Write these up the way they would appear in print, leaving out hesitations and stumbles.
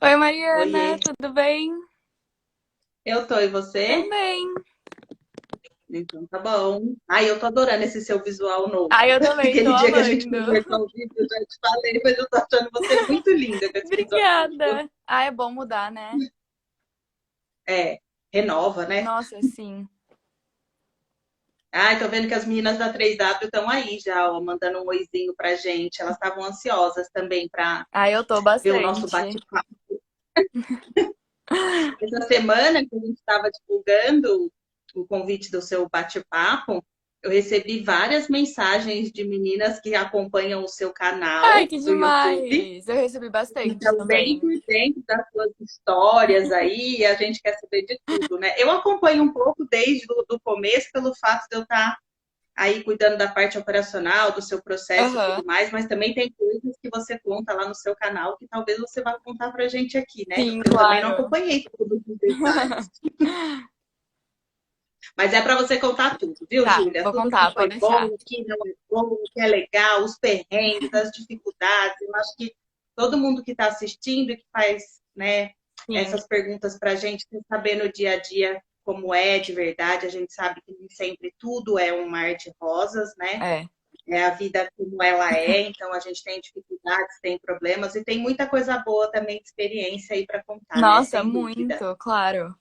Oi, Mariana, Oiê, tudo bem? eu tô e você? Também. Então tá bom. Ai, eu tô adorando esse seu visual novo. Eu também tô Aquele dia que a gente amando. conversou ao vivo, eu já te falei, mas eu tô achando você muito linda com esse visual novo. Obrigada. É bom mudar, né? É, renova, né? Nossa, sim. Ai, tô vendo que as meninas da 3W estão aí já, ó, mandando um oizinho pra gente. Elas estavam ansiosas também pra Eu tô ver o nosso bastante. bate-papo. Essa semana que a gente estava divulgando o convite do seu bate-papo, eu recebi várias mensagens de meninas que acompanham o seu Ai, canal que do YouTube demais. Eu recebi e bastante estão bem também. por dentro das suas histórias aí, e a gente quer saber de tudo, né? Eu acompanho um pouco desde o começo, pelo fato de eu estar aí cuidando da parte operacional, do seu processo e Aham. tudo mais, mas também tem coisas que você conta lá no seu canal que talvez você vá contar pra gente aqui, né? Sim, Eu também não claro. acompanhei todos os detalhes. Mas é para você contar tudo, viu, Tá, Júlia? vou Tudo que contar, pode foi bom, deixar. o que não é bom, o que é legal, os perrengues, as dificuldades. Eu acho que todo mundo que está assistindo e que faz, né, Sim, essas perguntas para a gente, quer saber no dia a dia como é de verdade. A gente sabe que nem sempre tudo é um mar de rosas, né? é. É a vida como ela é, então a gente tem dificuldades, tem problemas e tem muita coisa boa também de experiência aí para contar, né? Nossa, Sem dúvida. muito, claro.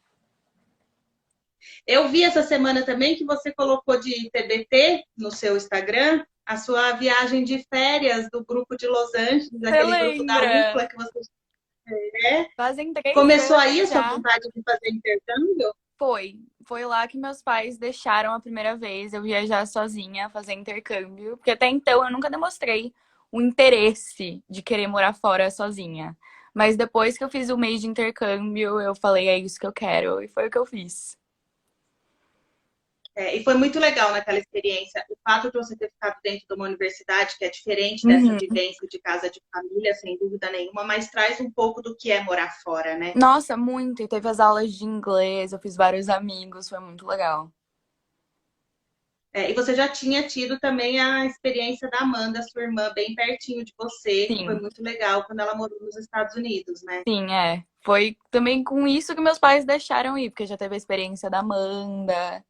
Eu vi essa semana também que você colocou de TBT no seu Instagram a sua viagem de férias do grupo de Los Angeles, Você aquele grupo da lembra? UFLA que você é. Fazem 3 Começou aí a anos sua já. vontade de fazer intercâmbio? Foi lá que meus pais deixaram a primeira vez eu viajar sozinha, fazer intercâmbio, porque até então eu nunca demonstrei o interesse de querer morar fora sozinha. Mas depois que eu fiz o mês de intercâmbio, eu falei, é isso que eu quero, e foi o que eu fiz. É, e foi muito legal naquela experiência. O fato de você ter ficado dentro de uma universidade, que é diferente dessa Uhum. vivência de casa de família, sem dúvida nenhuma, mas traz um pouco do que é morar fora, né? Nossa, muito. E teve as aulas de inglês, eu fiz vários amigos, foi muito legal. É, e você já tinha tido também a experiência da Amanda, sua irmã, bem pertinho de você, que foi Sim, muito legal quando ela morou nos Estados Unidos, né? sim, é. Foi também com isso que meus pais deixaram ir, porque já teve a experiência da Amanda.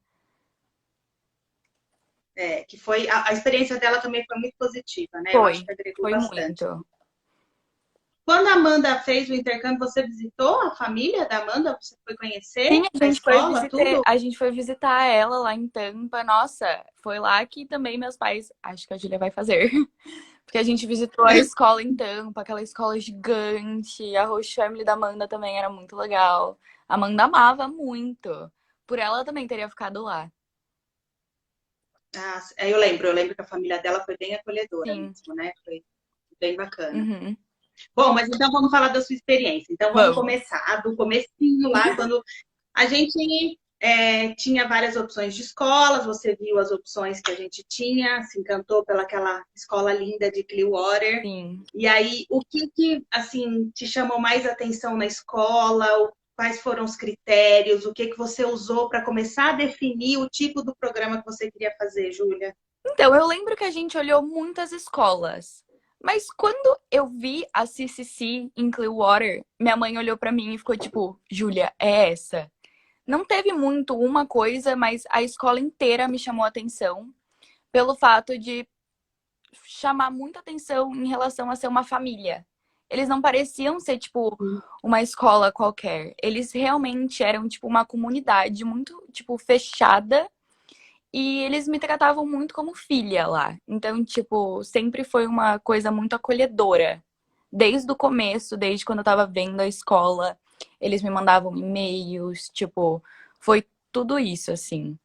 É, que foi a experiência dela também foi muito positiva, né? Eu acho Foi, que agregou foi bastante. muito. Quando a Amanda fez o intercâmbio, você visitou a família da Amanda? Você foi Sim, conhecer a escola, tudo? a gente foi visitar ela lá em Tampa. Nossa, foi lá que também meus pais, acho que a Júlia vai fazer. Porque a gente visitou a escola em Tampa, aquela escola gigante. A Host Family da Amanda também era muito legal. A Amanda amava muito. Por ela eu também teria ficado lá. Ah, eu lembro que a família dela foi bem acolhedora Sim. mesmo, né? Foi bem bacana. Uhum. Bom, mas então vamos falar da sua experiência. Então vamos Vamos. começar do comecinho lá, quando a gente tinha várias opções de escolas, você viu as opções que a gente tinha, se encantou pelaquela escola linda de Clearwater. Sim. E aí, o que assim te chamou mais atenção na escola? Quais foram os critérios? O que você usou para começar a definir o tipo do programa que você queria fazer, Júlia? Então, eu lembro que a gente olhou muitas escolas. Mas quando eu vi a CCC em Clearwater, minha mãe olhou pra mim e ficou tipo, Júlia, é essa. Não teve muito uma coisa, mas a escola inteira me chamou a atenção pelo fato de chamar muita atenção em relação a ser uma família. Eles não pareciam ser, tipo, uma escola qualquer. Eles realmente eram, tipo, uma comunidade muito, tipo, fechada. E eles me tratavam muito como filha lá. Então, tipo, sempre foi uma coisa muito acolhedora. Desde o começo, desde quando eu tava vendo a escola, eles me mandavam e-mails, tipo, foi tudo isso, assim.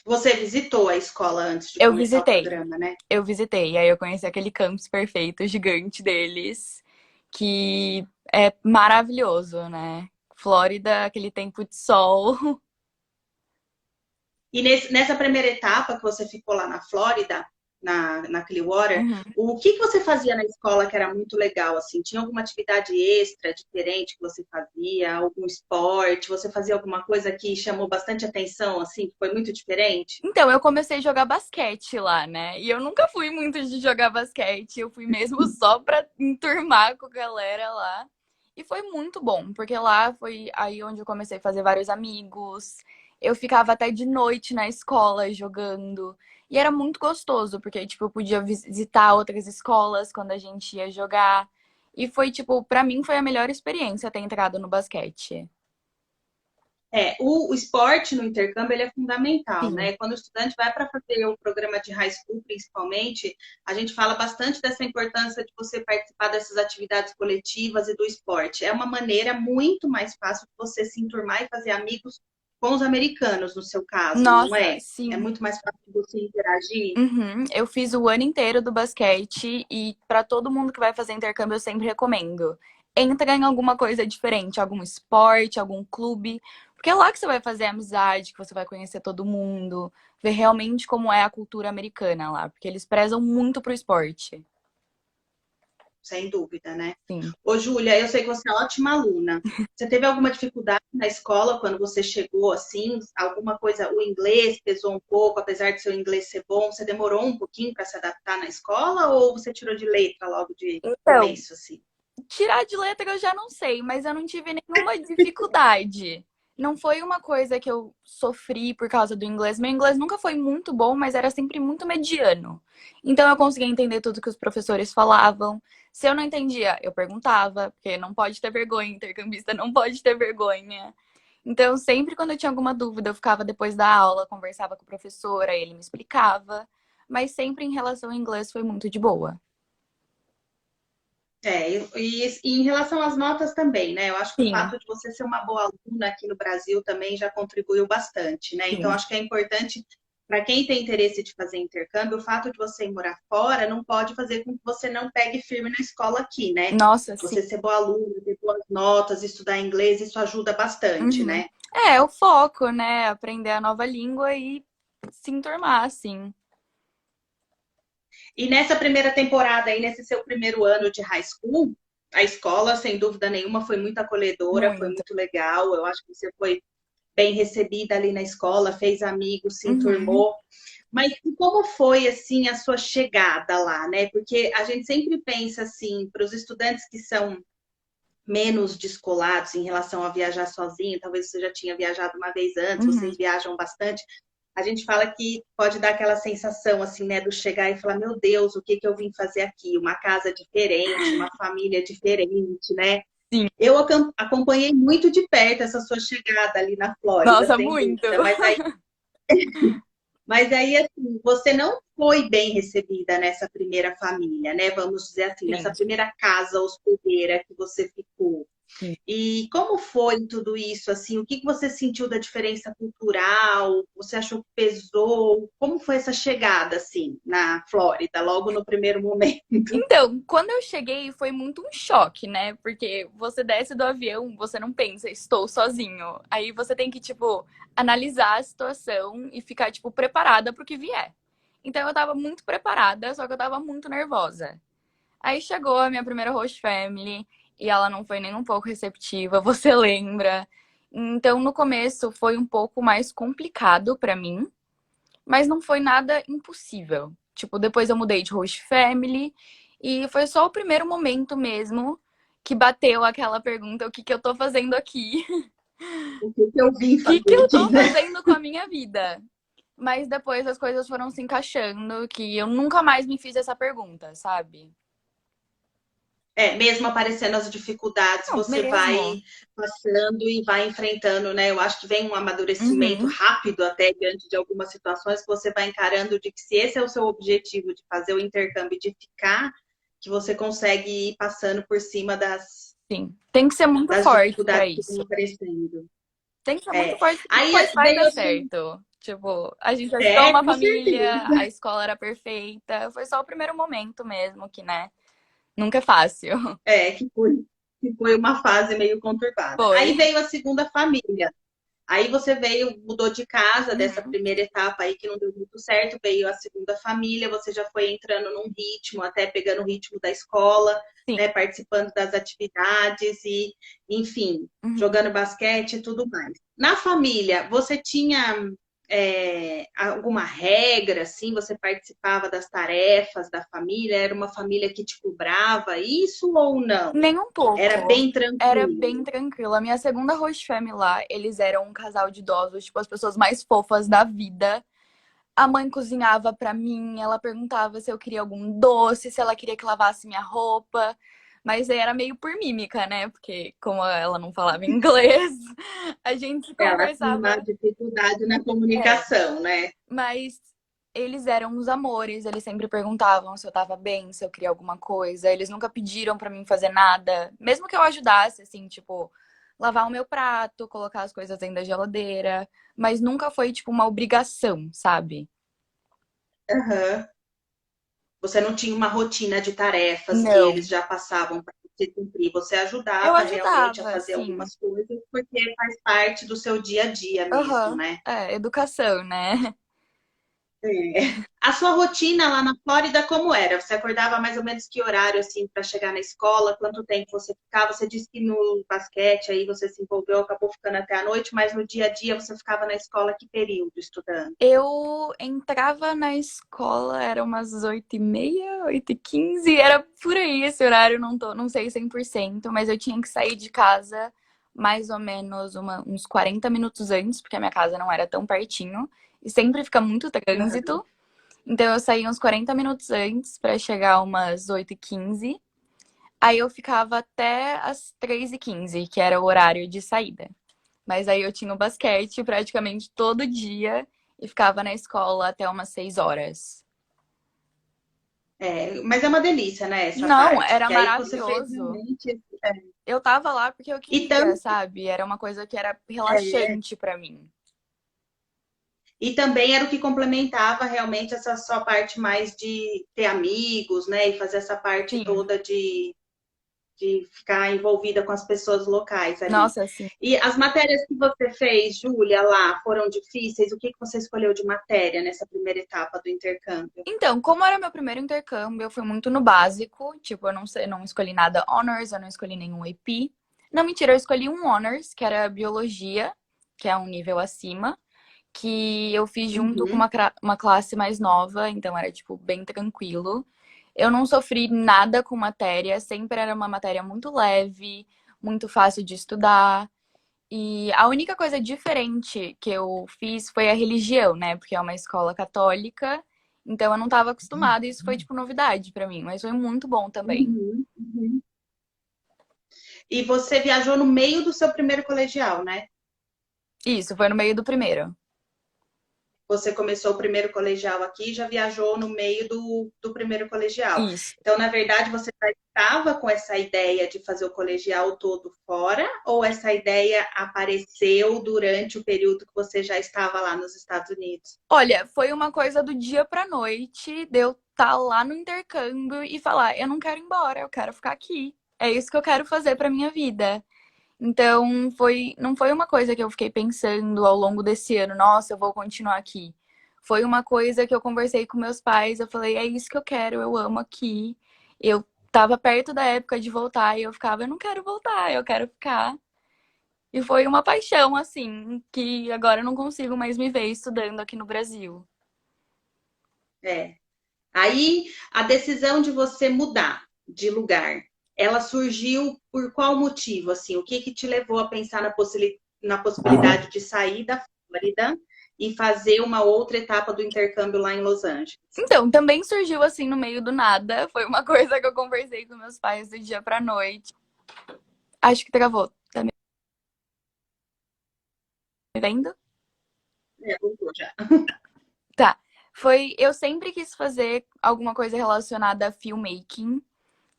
Você visitou a escola antes de Eu começar o visitei, programa, né? eu visitei, aí eu conheci aquele campus perfeito, gigante deles, que é maravilhoso, né? Flórida, aquele tempo de sol. E nessa primeira etapa que você ficou lá na Flórida, na Clearwater, Uhum. o que você fazia na escola que era muito legal, assim? Tinha alguma atividade extra, diferente que você fazia? Algum esporte? Você fazia alguma coisa que chamou bastante atenção, assim, que foi muito diferente? Então, eu comecei a jogar basquete lá, né? E eu nunca fui muito de jogar basquete, eu fui mesmo só pra enturmar com a galera lá. E foi muito bom, porque lá foi aí onde eu comecei a fazer vários amigos. Eu ficava até de noite na escola jogando. E era muito gostoso, porque, tipo, eu podia visitar outras escolas quando a gente ia jogar. E foi, tipo, pra mim foi a melhor experiência ter entrado no basquete. O esporte no intercâmbio ele é fundamental, Sim. né? Quando o estudante vai para fazer o programa de high school, principalmente, a gente fala bastante dessa importância de você participar dessas atividades coletivas e do esporte. É uma maneira muito mais fácil de você se enturmar e fazer amigos com os americanos, no seu caso, não Nossa, é? É sim. muito mais fácil de você interagir. Uhum. Eu fiz o ano inteiro do basquete e para todo mundo que vai fazer intercâmbio eu sempre recomendo. Entra em alguma coisa diferente, algum esporte, algum clube, porque é lá que você vai fazer amizade, que você vai conhecer todo mundo, ver realmente como é a cultura americana lá, porque eles prezam muito pro esporte. Sem dúvida, né? Sim. Ô, Júlia, eu sei que você é ótima aluna. Você teve alguma dificuldade na escola quando você chegou, assim? Alguma coisa, o inglês pesou um pouco, apesar de seu inglês ser bom, você demorou um pouquinho para se adaptar na escola ou você tirou de letra logo de Então, começo, assim? tirar de letra eu já não sei, mas eu não tive nenhuma dificuldade. Não foi uma coisa que eu sofri por causa do inglês. Meu inglês nunca foi muito bom, mas era sempre muito mediano. Então eu conseguia entender tudo que os professores falavam. Se eu não entendia, eu perguntava, porque não pode ter vergonha, intercambista não pode ter vergonha. Então, sempre quando eu tinha alguma dúvida, eu ficava depois da aula, conversava com o professor, aí ele me explicava. Mas sempre em relação ao inglês foi muito de boa. E em relação às notas também, né? Eu acho que o Sim, fato de você ser uma boa aluna aqui no Brasil também já contribuiu bastante, né? Então, sim. acho que é importante, para quem tem interesse de fazer intercâmbio, o fato de você ir morar fora não pode fazer com que você não pegue firme na escola aqui, né? Nossa, sim. Você ser boa aluna, ter boas notas, estudar inglês, isso ajuda bastante, Uhum. né? É, o foco, né? Aprender a nova língua e se enturmar, assim. E nessa primeira temporada aí, nesse seu primeiro ano de high school, a escola, sem dúvida nenhuma, foi muito acolhedora, foi Muito. muito legal. Eu acho que você foi bem recebida ali na escola, fez amigos, se Uhum. enturmou. Mas e como foi assim a sua chegada lá, né? Porque a gente sempre pensa assim, para os estudantes que são menos descolados em relação a viajar sozinho, talvez você já tinha viajado uma vez antes, Uhum. vocês viajam bastante. A gente fala que pode dar aquela sensação assim, né, do chegar e falar, meu Deus, o que que eu vim fazer aqui? Uma casa diferente, uma família diferente, né? Sim. Eu acompanhei muito de perto essa sua chegada ali na Flórida, Nossa, sem muito. dúvida, mas aí, assim, você não foi bem recebida nessa primeira família, né? Vamos dizer assim, nessa Sim, primeira casa hospedeira que você ficou. sim. E como foi tudo isso, assim? O que que você sentiu da diferença cultural? Você achou que pesou? Como foi essa chegada, assim, na Flórida, logo no primeiro momento? Então, quando eu cheguei, foi muito um choque, né? Porque você desce do avião, você não pensa, estou sozinho. Aí você tem que, tipo, analisar a situação e ficar, tipo, preparada pro que vier. Então eu tava muito preparada, só que eu tava muito nervosa. Aí chegou a minha primeira host family e ela não foi nem um pouco receptiva, você lembra? Então, no começo foi um pouco mais complicado pra mim, mas não foi nada impossível. Tipo, depois eu mudei de host family e foi só o primeiro momento mesmo que bateu aquela pergunta: o que que eu tô fazendo aqui? O que que eu vim O que que fazer eu aqui, tô né? fazendo com a minha vida? Mas depois as coisas foram se encaixando, que eu nunca mais me fiz essa pergunta, sabe? Mesmo aparecendo as dificuldades, Não, você vai mesmo. passando e vai enfrentando, né? Eu acho que vem um amadurecimento Uhum. rápido até diante de algumas situações que você vai encarando de que se esse é o seu objetivo de fazer o intercâmbio e de ficar, que você consegue ir passando por cima Sim. Tem que ser muito das forte pra dificuldades que isso. vão aparecendo. Tem que ser muito É. forte, porque Aí depois vai dar veio assim, certo. Tipo, a gente ajudou uma com família, certeza. a escola era perfeita. Foi só o primeiro momento mesmo, que, né? Nunca é fácil. Que foi uma fase meio conturbada. Aí Foi. veio a segunda família. Aí você veio, mudou de casa dessa Uhum. primeira etapa aí que não deu muito certo, veio a segunda família, você já foi entrando num ritmo, até pegando o ritmo da escola, Sim. né, participando das atividades e, enfim, Uhum. jogando basquete e tudo mais. Na família, você tinha alguma regra, assim? Você participava das tarefas da família? Era uma família que te cobrava isso ou não? Nem um Era pouco. bem Era bem tranquilo? tranquilo. A minha segunda host family lá, eles eram um casal de idosos, tipo, as pessoas mais fofas da vida. A mãe cozinhava pra mim, ela perguntava se eu queria algum doce, se ela queria que lavasse minha roupa. Mas aí era meio por mímica, né? Porque como ela não falava inglês, a gente Ela tinha uma conversava. dificuldade na É, comunicação, né? mas eles eram uns amores, eles sempre perguntavam se eu tava bem, se eu queria alguma coisa. Eles nunca pediram pra mim fazer nada, mesmo que eu ajudasse, assim, tipo, lavar o meu prato, colocar as coisas dentro da geladeira, mas nunca foi tipo uma obrigação, sabe? Aham. Você não tinha uma rotina de tarefas que Não. eles já passavam para você cumprir. Você Eu ajudava realmente a ajudava, fazer sim. algumas coisas, porque faz parte do seu dia a dia mesmo, Aham. né? É, educação, né? É. A sua rotina lá na Flórida, como era? Você acordava mais ou menos que horário, assim, para chegar na escola? Quanto tempo você ficava? Você disse que no basquete aí você se envolveu, acabou ficando até a noite, mas no dia a dia você ficava na escola que período estudando? Eu entrava na escola, era umas 8h30, 8h15, era por aí esse horário, não sei 100%, mas eu tinha que sair de casa mais ou menos uns 40 minutos antes, porque a minha casa não era tão pertinho, e sempre fica muito Aham. trânsito. Então eu saía uns 40 minutos antes para chegar umas 8h15. Aí eu ficava até as 3h15, que era o horário de saída. Mas aí eu tinha o basquete praticamente todo dia e ficava na escola até umas 6 horas. É, mas é uma delícia, né, essa Não, parte? era Que aí você fez maravilhoso. realmente. Eu tava lá porque eu E, queria, sabe? Era uma coisa que era é, relaxante pra mim. e também era o que complementava realmente essa sua parte mais de ter amigos, né? E fazer essa parte Sim. toda de ficar envolvida com as pessoas locais ali. Nossa, assim. E as matérias que você fez, Júlia, lá foram difíceis? O que que você escolheu de matéria nessa primeira etapa do intercâmbio? Então, como era meu primeiro intercâmbio, eu fui muito no básico. Tipo, eu não sei, não escolhi nada honors, eu não escolhi nenhum AP. Não, mentira, eu escolhi um honors, que era biologia, que é um nível acima, que eu fiz junto com Uhum. uma classe mais nova, então era, tipo, bem tranquilo. Eu não sofri nada com matéria, sempre era uma matéria muito leve, muito fácil de estudar. E a única coisa diferente que eu fiz foi a religião, né? Porque é uma escola católica, então eu não estava acostumada, e isso foi, tipo, novidade pra mim, mas foi muito bom também. Uhum. Uhum. E você viajou no meio do seu primeiro colegial, né? Isso, foi no meio do primeiro. Você começou o primeiro colegial aqui e já viajou no meio do primeiro colegial. Isso. Então, na verdade, você já estava com essa ideia de fazer o colegial todo fora, ou essa ideia apareceu durante o período que você já estava lá nos Estados Unidos? Olha, foi uma coisa do dia pra noite, de eu estar lá no intercâmbio e falar, eu não quero ir embora, eu quero ficar aqui. É isso que eu quero fazer pra minha vida. Então, não foi uma coisa que eu fiquei pensando ao longo desse ano, nossa, eu vou continuar aqui. Foi uma coisa que eu conversei com meus pais, eu falei, é isso que eu quero, eu amo aqui. Eu tava perto da época de voltar e eu ficava, eu não quero voltar, eu quero ficar. E foi uma paixão, assim, que agora eu não consigo mais me ver estudando aqui no Brasil. É. Aí, a decisão de você mudar de lugar, ela surgiu por qual motivo? Assim, o que que te levou a pensar na possibilidade de sair da Flórida e fazer uma outra etapa do intercâmbio lá em Los Angeles? Então, também surgiu assim no meio do nada. Foi uma coisa que eu conversei com meus pais do dia pra noite. Acho que travou. Tá me vendo? Voltou já. Tá. Eu sempre quis fazer alguma coisa relacionada a filmmaking,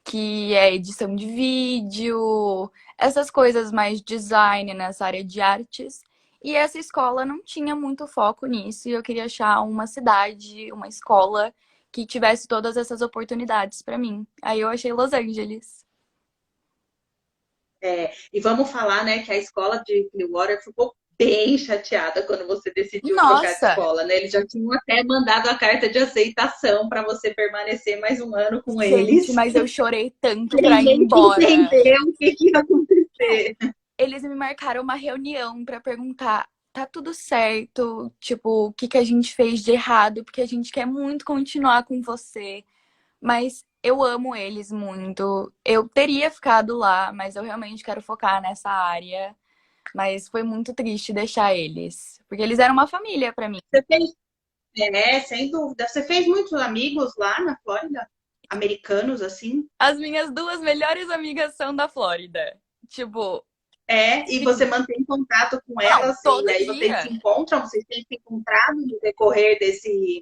que é edição de vídeo, essas coisas mais design nessa área de artes. E essa escola não tinha muito foco nisso, e eu queria achar uma cidade, uma escola que tivesse todas essas oportunidades pra mim. Aí eu achei Los Angeles. E vamos falar, né, que a escola de Clearwater ficou bem chateada quando você decidiu trocar de Nossa, escola, né? Eles já tinham até mandado a carta de aceitação para você permanecer mais um ano com gente, eles. mas eu chorei tanto E a pra ir gente embora. entendeu o que que ia Não, acontecer. eles me marcaram uma reunião pra perguntar tá tudo certo, tipo, o que que a gente fez de errado, porque a gente quer muito continuar com você, mas eu amo eles muito. Eu teria ficado lá, mas eu realmente quero focar nessa área. Mas foi muito triste deixar eles, porque eles eram uma família pra mim. Você fez, sem dúvida. Você fez muitos amigos lá na Flórida? Americanos, assim? As minhas duas melhores amigas são da Flórida. Tipo, É, e você sim. mantém contato com Não, elas, todo e aí vocês se dia. encontram, vocês têm se encontrado no decorrer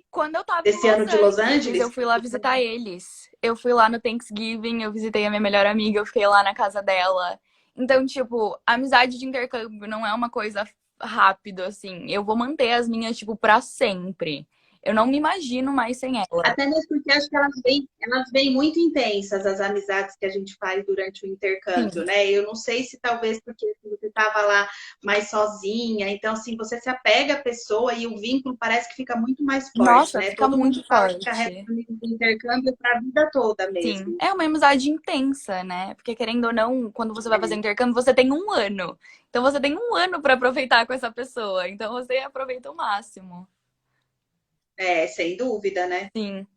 Quando eu tava em desse ano Los de Los Angeles, eu Angeles? fui lá visitar eles. Eu fui lá no Thanksgiving, eu visitei a minha melhor amiga, eu fiquei lá na casa dela. Então, tipo, a amizade de intercâmbio não é uma coisa rápido, assim. Eu vou manter as minhas, tipo, pra sempre. Eu não me imagino mais sem ela. Até mesmo porque acho que elas vêm muito intensas, as amizades que a gente faz durante o intercâmbio, Sim. né? Eu não sei se talvez porque você estava lá mais sozinha, então assim, você se apega à pessoa e o vínculo parece que fica muito mais forte, Nossa, né? fica Todo mundo muito fala que carrega forte. amigos do intercâmbio para a vida toda Sim, mesmo. é uma amizade intensa, né? Porque querendo ou não, quando você vai fazer intercâmbio, você tem um ano. Então você tem um ano pra aproveitar com essa pessoa. Então você aproveita o máximo. É, sem dúvida, né? Sim.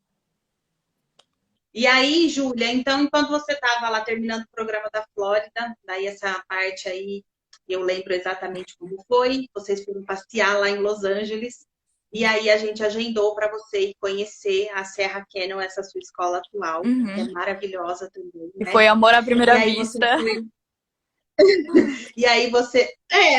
E aí, Júlia, então, enquanto você estava lá terminando o programa da Flórida, daí essa parte aí, eu lembro exatamente como foi. Vocês foram passear lá em Los Angeles, e aí a gente agendou para você ir conhecer a Serra Canyon, essa sua escola atual, que é Uhum. maravilhosa também, E né? foi amor à E primeira aí você vista. foi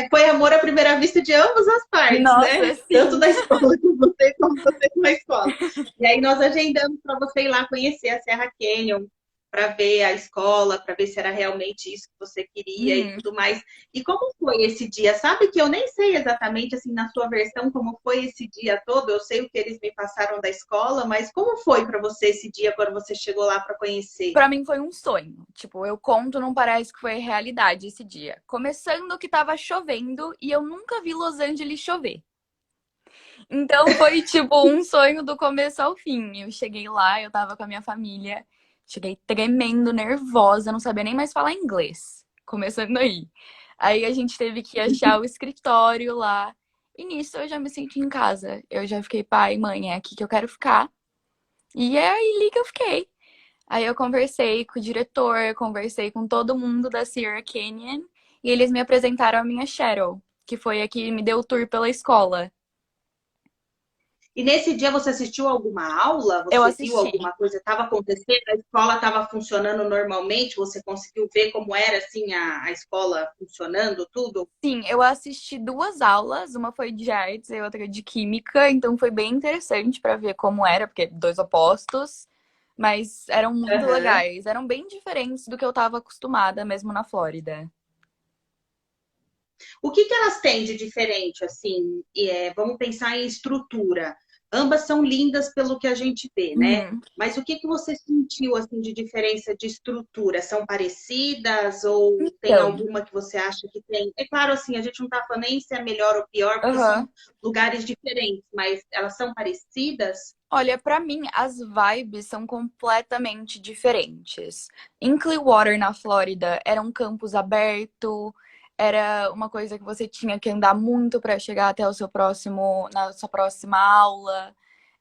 foi amor à primeira vista de ambas as partes, Nossa, né? Tanto sim. da escola com você, como você com a escola. E aí nós agendamos para você ir lá conhecer a Serra Canyon, para ver a escola, para ver se era realmente isso que você queria e Uhum. tudo mais. E como foi esse dia? Sabe que eu nem sei exatamente, assim, na sua versão, como foi esse dia todo. Eu sei o que eles me passaram da escola, mas como foi para você esse dia quando você chegou lá para conhecer? Pra mim foi um sonho. Tipo, eu conto, não parece que foi realidade esse dia. Começando que tava chovendo e eu nunca vi Los Angeles chover. Então foi tipo um sonho do começo ao fim. Eu cheguei lá, eu tava com a minha família, cheguei tremendo, nervosa, não sabia nem mais falar inglês. Começando aí. Aí a gente teve que achar o escritório lá. E nisso eu já me senti em casa. Eu já fiquei, pai, mãe, é aqui que eu quero ficar. E é ali que eu fiquei. Aí eu conversei com o diretor, conversei com todo mundo da Sierra Canyon e eles me apresentaram a minha Cheryl, que foi a que me deu o tour pela escola. E nesse dia você assistiu alguma aula? Eu Você viu assisti. alguma coisa? Estava acontecendo? A escola estava funcionando normalmente? Você conseguiu ver como era assim a escola funcionando, tudo? Sim, eu assisti duas aulas, uma foi de artes e outra de química, então foi bem interessante para ver como era, porque dois opostos, mas eram muito Aham. legais, eram bem diferentes do que eu estava acostumada mesmo na Flórida. O que elas têm de diferente, assim? Vamos pensar em estrutura. Ambas são lindas pelo que a gente vê, né? Uhum. Mas o que você sentiu assim de diferença de estrutura? São parecidas ou tem Então, alguma que você acha que tem? É claro, assim, a gente não está falando nem se é melhor ou pior, porque aham. são lugares diferentes, mas elas são parecidas? Olha, pra mim, as vibes são completamente diferentes. Em Clearwater, na Flórida, era um campus aberto, era uma coisa que você tinha que andar muito para chegar até o seu próximo, na sua próxima aula.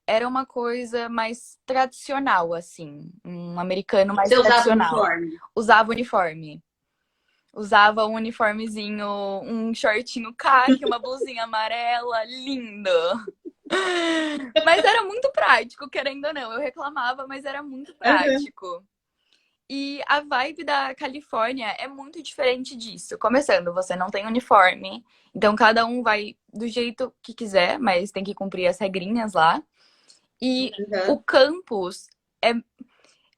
Era uma coisa mais tradicional, assim, um americano mais Você usava tradicional. uniforme? Usava uniforme. Usava um uniformezinho, um shortinho caqui, uma blusinha amarela, lindo. Mas era muito prático, querendo ou não. Eu reclamava, mas era muito Aham. prático. E a vibe da Califórnia é muito diferente disso. Começando, você não tem uniforme, então cada um vai do jeito que quiser, mas tem que cumprir as regrinhas lá. E o Aham. campus é,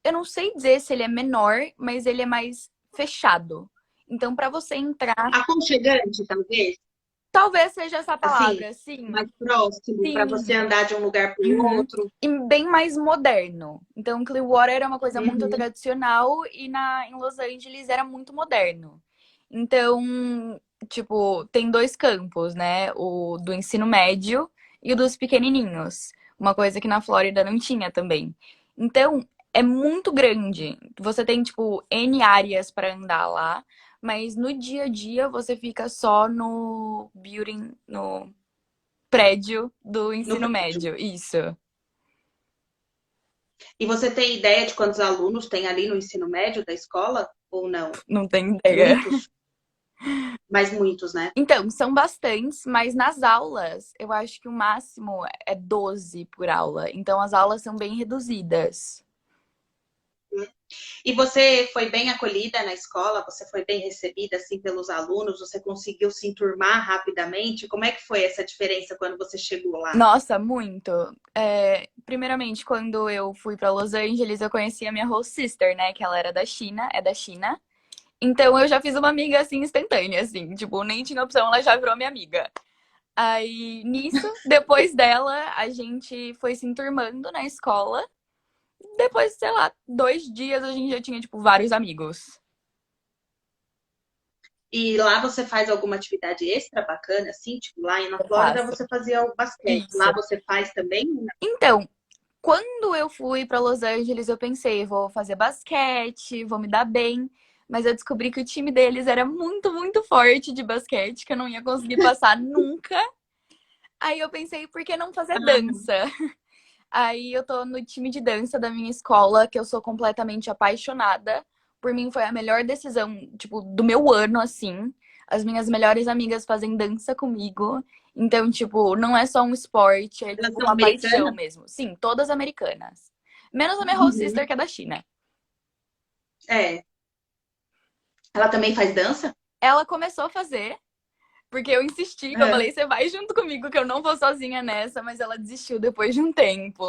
eu não sei dizer se ele é menor, mas ele é mais fechado. Então, para você entrar, Aconchegante, talvez? talvez seja essa Assim, palavra, sim. mais próximo para você Sim. andar de um lugar para o Uhum. outro. E bem mais moderno. Então, Clearwater era uma coisa muito Uhum. tradicional e em Los Angeles era muito moderno. Então, tipo, tem dois campos, né? O do ensino médio e o dos pequenininhos. Uma coisa que na Flórida não tinha também. Então, é muito grande. Você tem, tipo, N áreas para andar lá, mas no dia a dia você fica só no building, no prédio do No ensino prédio. médio. Isso. E você tem ideia de quantos alunos tem ali no ensino médio da escola? Ou não? Não tem ideia. Muitos? Mas muitos, né? Então, são bastantes, mas nas aulas, eu acho que o máximo é 12 por aula. Então, as aulas são bem reduzidas. E você foi bem acolhida na escola? Você foi bem recebida assim pelos alunos? Você conseguiu se enturmar rapidamente? Como é que foi essa diferença quando você chegou lá? Nossa, muito. Primeiramente, quando eu fui para Los Angeles, eu conheci a minha host sister, né? Que ela era da China, é da China. Então, eu já fiz uma amiga, assim, instantânea, assim. Tipo, nem tinha opção, ela já virou minha amiga. Aí, nisso, depois dela, a gente foi se enturmando na escola. Depois, sei lá, 2 dias a gente já tinha, tipo, vários amigos. E lá você faz alguma atividade extra bacana, assim? Tipo, lá na Eu Flórida faço. você fazia o basquete. Isso. Lá você faz também? Então, quando eu fui pra Los Angeles, eu pensei, vou fazer basquete, vou me dar bem. Mas eu descobri que o time deles era muito, muito forte de basquete, que eu não ia conseguir passar nunca. Aí eu pensei, por que não fazer dança? Aí eu tô no time de dança da minha escola, que eu sou completamente apaixonada. Por mim foi a melhor decisão, tipo, do meu ano, assim. As minhas melhores amigas fazem dança comigo. Então, tipo, não é só um esporte, é Elas tipo são uma paixão americanas? mesmo. Sim, todas americanas. Menos a minha host sister, Uhum. que é da China. É. Ela também faz dança? Ela começou a fazer, porque eu insisti, que eu É. falei, você vai junto comigo, que eu não vou sozinha nessa, mas ela desistiu depois de um tempo.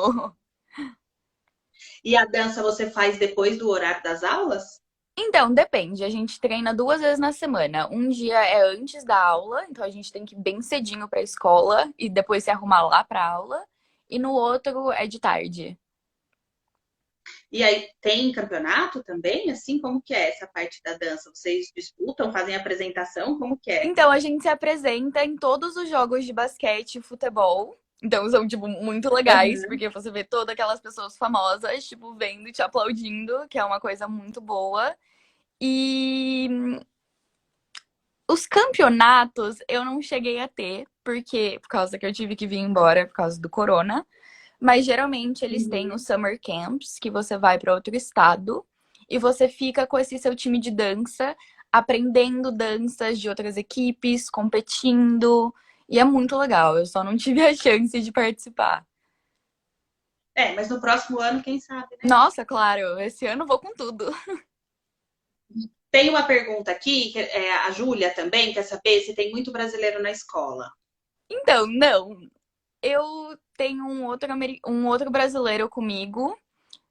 E a dança você faz depois do horário das aulas? Então, depende. A gente treina 2 vezes na semana. Um dia é antes da aula, então a gente tem que ir bem cedinho pra escola e depois se arrumar lá pra aula. E no outro é de tarde. E aí tem campeonato também? Assim, como que é essa parte da dança? Vocês disputam, fazem apresentação? Como que é? Então, a gente se apresenta em todos os jogos de basquete e futebol. Então, são, tipo, muito legais, Uhum. porque você vê todas aquelas pessoas famosas, tipo, vendo e te aplaudindo, que é uma coisa muito boa. E os campeonatos eu não cheguei a ter, porque por causa que eu tive que vir embora por causa do corona. Mas geralmente eles têm os Uhum. summer camps, que você vai para outro estado e você fica com esse seu time de dança, aprendendo danças de outras equipes, competindo. E é muito legal. Eu só não tive a chance de participar. É, mas no próximo ano, quem sabe, né? Nossa, claro, esse ano eu vou com tudo. Tem uma pergunta aqui, que é, a Júlia também quer saber se tem muito brasileiro na escola. Então, não. Eu tenho um outro brasileiro comigo,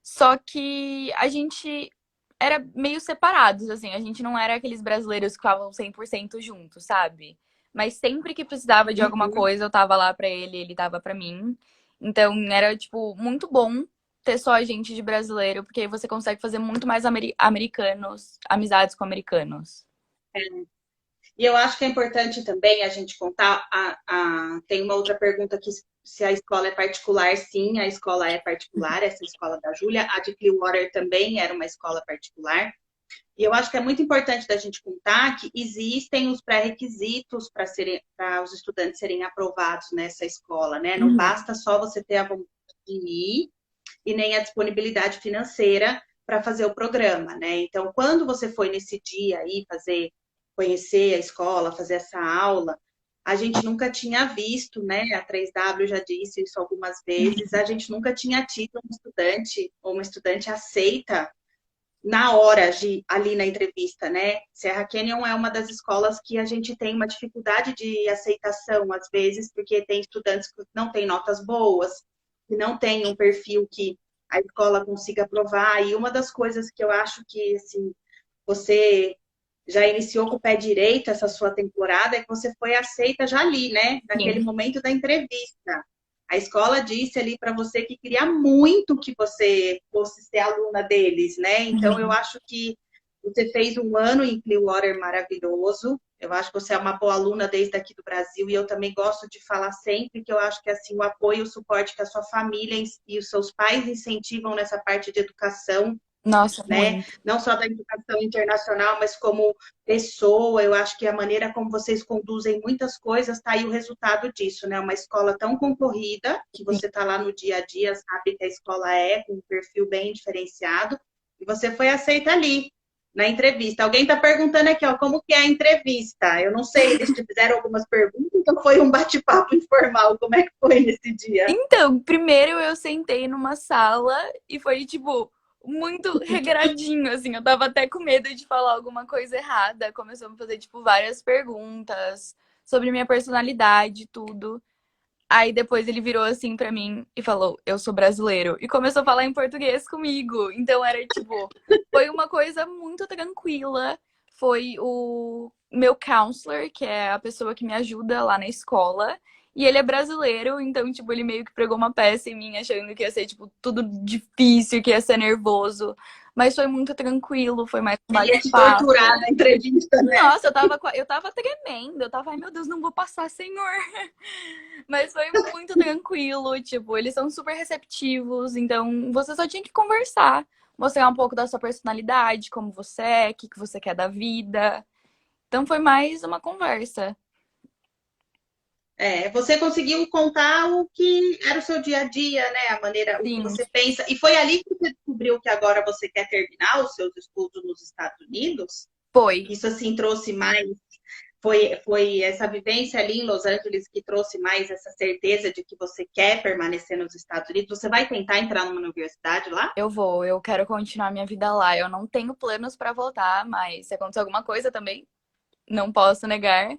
só que a gente era meio separados, assim. A gente não era aqueles brasileiros que ficavam 100% juntos, sabe? Mas sempre que precisava de alguma Uhum. coisa, eu tava lá pra ele, ele tava pra mim. Então era, tipo, muito bom ter só a gente de brasileiro, porque aí você consegue fazer muito mais americanos, amizades com americanos. E eu acho que é importante também a gente contar. Tem uma outra pergunta aqui: se a escola é particular. Sim, a escola é particular, essa escola da Júlia. A de Clearwater também era uma escola particular. E eu acho que é muito importante da gente contar que existem os pré-requisitos para os estudantes serem aprovados nessa escola, né? Não Uhum. basta só você ter a vontade de ir e nem a disponibilidade financeira para fazer o programa, né? Então, quando você foi nesse dia aí conhecer a escola, fazer essa aula, a gente nunca tinha visto, né? A 3W já disse isso algumas vezes, a gente nunca tinha tido um estudante ou uma estudante aceita na hora de ali na entrevista, né? Serra Canyon é uma das escolas que a gente tem uma dificuldade de aceitação às vezes, porque tem estudantes que não têm notas boas, que não têm um perfil que a escola consiga aprovar. E uma das coisas que eu acho que assim, você já iniciou com o pé direito essa sua temporada é que você foi aceita já ali, né? Naquele Sim. momento da entrevista. A escola disse ali para você que queria muito que você fosse ser aluna deles, né? Então eu Uhum. acho que você fez um ano em Clearwater maravilhoso. Eu acho que você é uma boa aluna desde aqui do Brasil e eu também gosto de falar sempre que eu acho que assim o apoio, o suporte que a sua família e os seus pais incentivam nessa parte de educação Nossa, né? muito. Não só da educação internacional, mas como pessoa. Eu acho que a maneira como vocês conduzem muitas coisas está aí o resultado disso, né? Uma escola tão concorrida, que Sim. você está lá no dia a dia, sabe que a escola é com um perfil bem diferenciado, e você foi aceita ali. Na entrevista. Alguém está perguntando aqui, ó, como que é a entrevista? Eu não sei, eles te fizeram algumas perguntas ou foi um bate-papo informal? Como é que foi nesse dia? Então, primeiro eu sentei numa sala e foi, tipo, muito regradinho, assim. Eu tava até com medo de falar alguma coisa errada. Começou a me fazer, tipo, várias perguntas sobre minha personalidade, tudo. Aí depois ele virou assim pra mim e falou: Eu sou brasileiro. E começou a falar em português comigo. Então era tipo, foi uma coisa muito tranquila. Foi o meu counselor, que é a pessoa que me ajuda lá na escola. E ele é brasileiro, então, tipo, ele meio que pregou uma peça em mim, achando que ia ser, tipo, tudo difícil, que ia ser nervoso. Mas foi muito tranquilo, foi mais um Ele ia te torturar bate-papo. na entrevista, né? Nossa, eu tava tremendo. Eu tava, ai meu Deus, não vou passar, senhor. Mas foi muito tranquilo, tipo, eles são super receptivos, então você só tinha que conversar, mostrar um pouco da sua personalidade, como você é, o que que você quer da vida. Então foi mais uma conversa. É, você conseguiu contar o que era o seu dia a dia, né? A maneira, o que Sim, você pensa. E foi ali que você descobriu que agora você quer terminar os seus estudos nos Estados Unidos? foi. Isso assim trouxe mais. Foi essa vivência ali em Los Angeles que trouxe mais essa certeza de que você quer permanecer nos Estados Unidos? Você vai tentar entrar numa universidade lá? Eu quero continuar minha vida lá. Eu não tenho planos pra voltar, mas se acontecer alguma coisa também, não posso negar.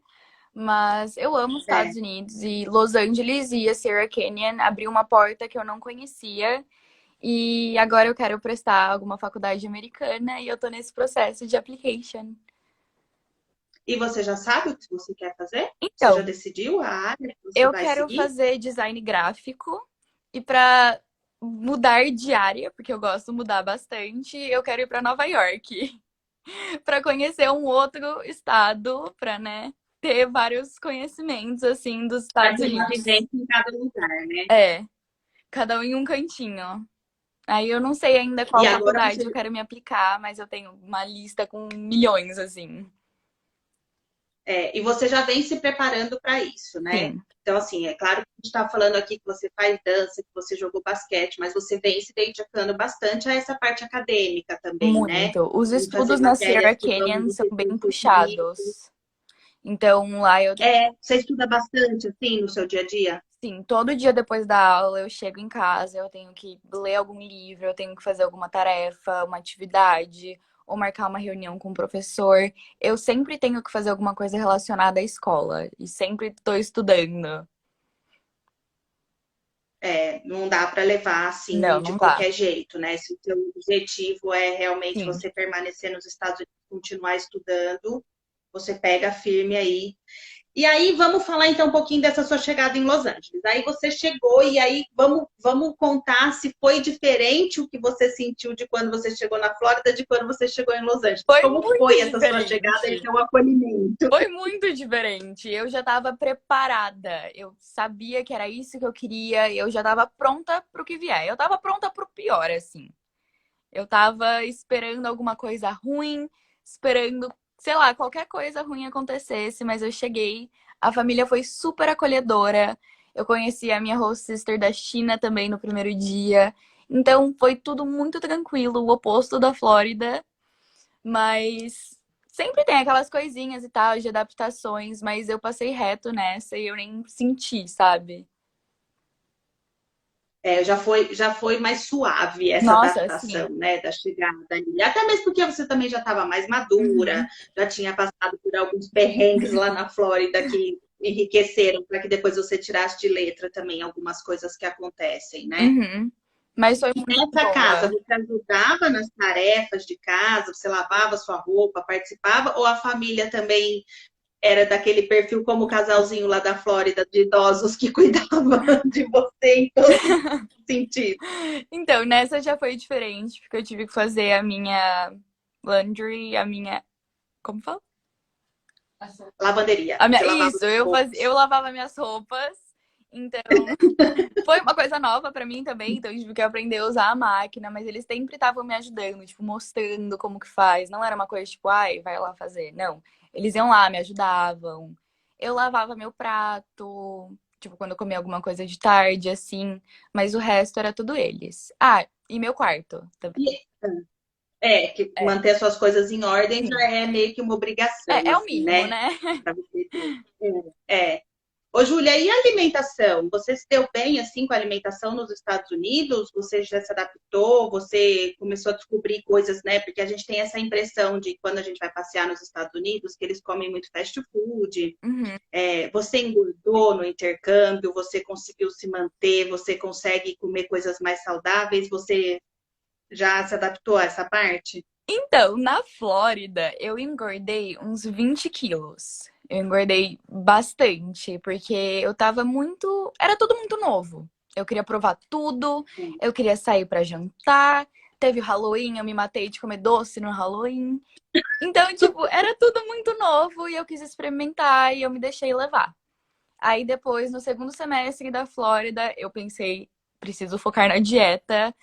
Mas eu amo os É. Estados Unidos e Los Angeles e a Sierra Canyon abriu uma porta que eu não conhecia. E agora eu quero prestar alguma faculdade americana e eu tô nesse processo de application. E você já sabe o que você quer fazer? Você já Então, decidiu a área que você eu vai quero seguir? fazer design gráfico e pra mudar de área, porque eu gosto de mudar bastante, eu quero ir pra Nova York pra conhecer um outro estado, pra, né, ter vários conhecimentos assim dos Vai Estados ter uma Unidos. vivência em cada lugar, né? É, cada um em um cantinho. Aí eu não sei ainda E qual agora faculdade você eu quero me aplicar, mas eu tenho uma lista com milhões, assim. e você já vem se preparando para isso, né? Sim, Então, assim, é claro que a gente está falando aqui que você faz dança, que você jogou basquete, mas você vem se dedicando bastante a essa parte acadêmica também, né? muito. Os Em fazer estudos na matérias Sierra que vão Canyon são bem enriquecer o currículo. puxados. Então lá eu tenho, Você estuda bastante, assim, no seu dia a dia? sim, todo dia depois da aula eu chego em casa, eu tenho que ler algum livro, eu tenho que fazer alguma tarefa, uma atividade, ou marcar uma reunião com o professor. Eu sempre tenho que fazer alguma coisa relacionada à escola e sempre estou estudando. Não dá para levar assim Não, de não dá. qualquer jeito, né? Se o seu objetivo é realmente Sim. você permanecer nos Estados Unidos, continuar estudando, você pega firme aí. E aí, vamos falar então um pouquinho dessa sua chegada em Los Angeles. Aí você chegou e aí vamos contar se foi diferente o que você sentiu de quando você chegou na Flórida de quando você chegou em Los Angeles. Foi Como muito foi essa sua chegada e diferente. seu acolhimento? Foi muito diferente. Eu já estava preparada. Eu sabia que era isso que eu queria. Eu já estava pronta para o que vier. Eu estava pronta para o pior, assim. Eu estava esperando alguma coisa ruim, esperando, sei lá, qualquer coisa ruim acontecesse, mas eu cheguei. A família foi super acolhedora. Eu conheci a minha host sister da China também no primeiro dia. Então foi tudo muito tranquilo, o oposto da Flórida. Mas sempre tem aquelas coisinhas e tal, de adaptações, mas eu passei reto nessa e eu nem senti, sabe? Já foi mais suave essa Nossa, sim. adaptação, né, da chegada ali. Até mesmo porque você também já estava mais madura, Uhum, já tinha passado por alguns perrengues lá na Flórida que enriqueceram para que depois você tirasse de letra também algumas coisas que acontecem, né? uhum. Mas foi E muito nessa casa, boa. você ajudava nas tarefas de casa, você lavava sua roupa, participava, ou a família também era daquele perfil como o casalzinho lá da Flórida de idosos que cuidava de você em todos os sentidos? Então, nessa já foi diferente, porque eu tive que fazer a minha laundry, a minha. Como fala? Lavanderia. A minha... Você lavava Isso, as eu roupas. lavava minhas roupas. Então, foi uma coisa nova pra mim também, então eu tive que aprender a usar a máquina, mas eles sempre estavam me ajudando, tipo, mostrando como que faz. Não era uma coisa tipo, ai, vai lá fazer. Não. Eles iam lá, me ajudavam. Eu lavava meu prato, tipo, quando eu comia alguma coisa de tarde, assim, mas o resto era tudo eles. Ah, e meu quarto também. E- que É, manter as suas coisas em ordem já sim. é meio que uma obrigação, É o assim, mínimo, né? né? Pra você ter. É. Ô, Júlia, e a alimentação? Você se deu bem assim com a alimentação nos Estados Unidos? Você já se adaptou? Você começou a descobrir coisas, né? Porque a gente tem essa impressão de quando a gente vai passear nos Estados Unidos que eles comem muito fast food. Uhum. Você engordou no intercâmbio? Você conseguiu se manter? Você consegue comer coisas mais saudáveis? Você já se adaptou a essa parte? Então, na Flórida, eu engordei uns 20 quilos. Eu engordei bastante, porque eu tava muito. Era tudo muito novo. Eu queria provar tudo, eu queria sair pra jantar. Teve o Halloween, eu me matei de comer doce no Halloween. Então, tipo, era tudo muito novo e eu quis experimentar e eu me deixei levar. Aí depois, no segundo semestre da Flórida, eu pensei, preciso focar na dieta,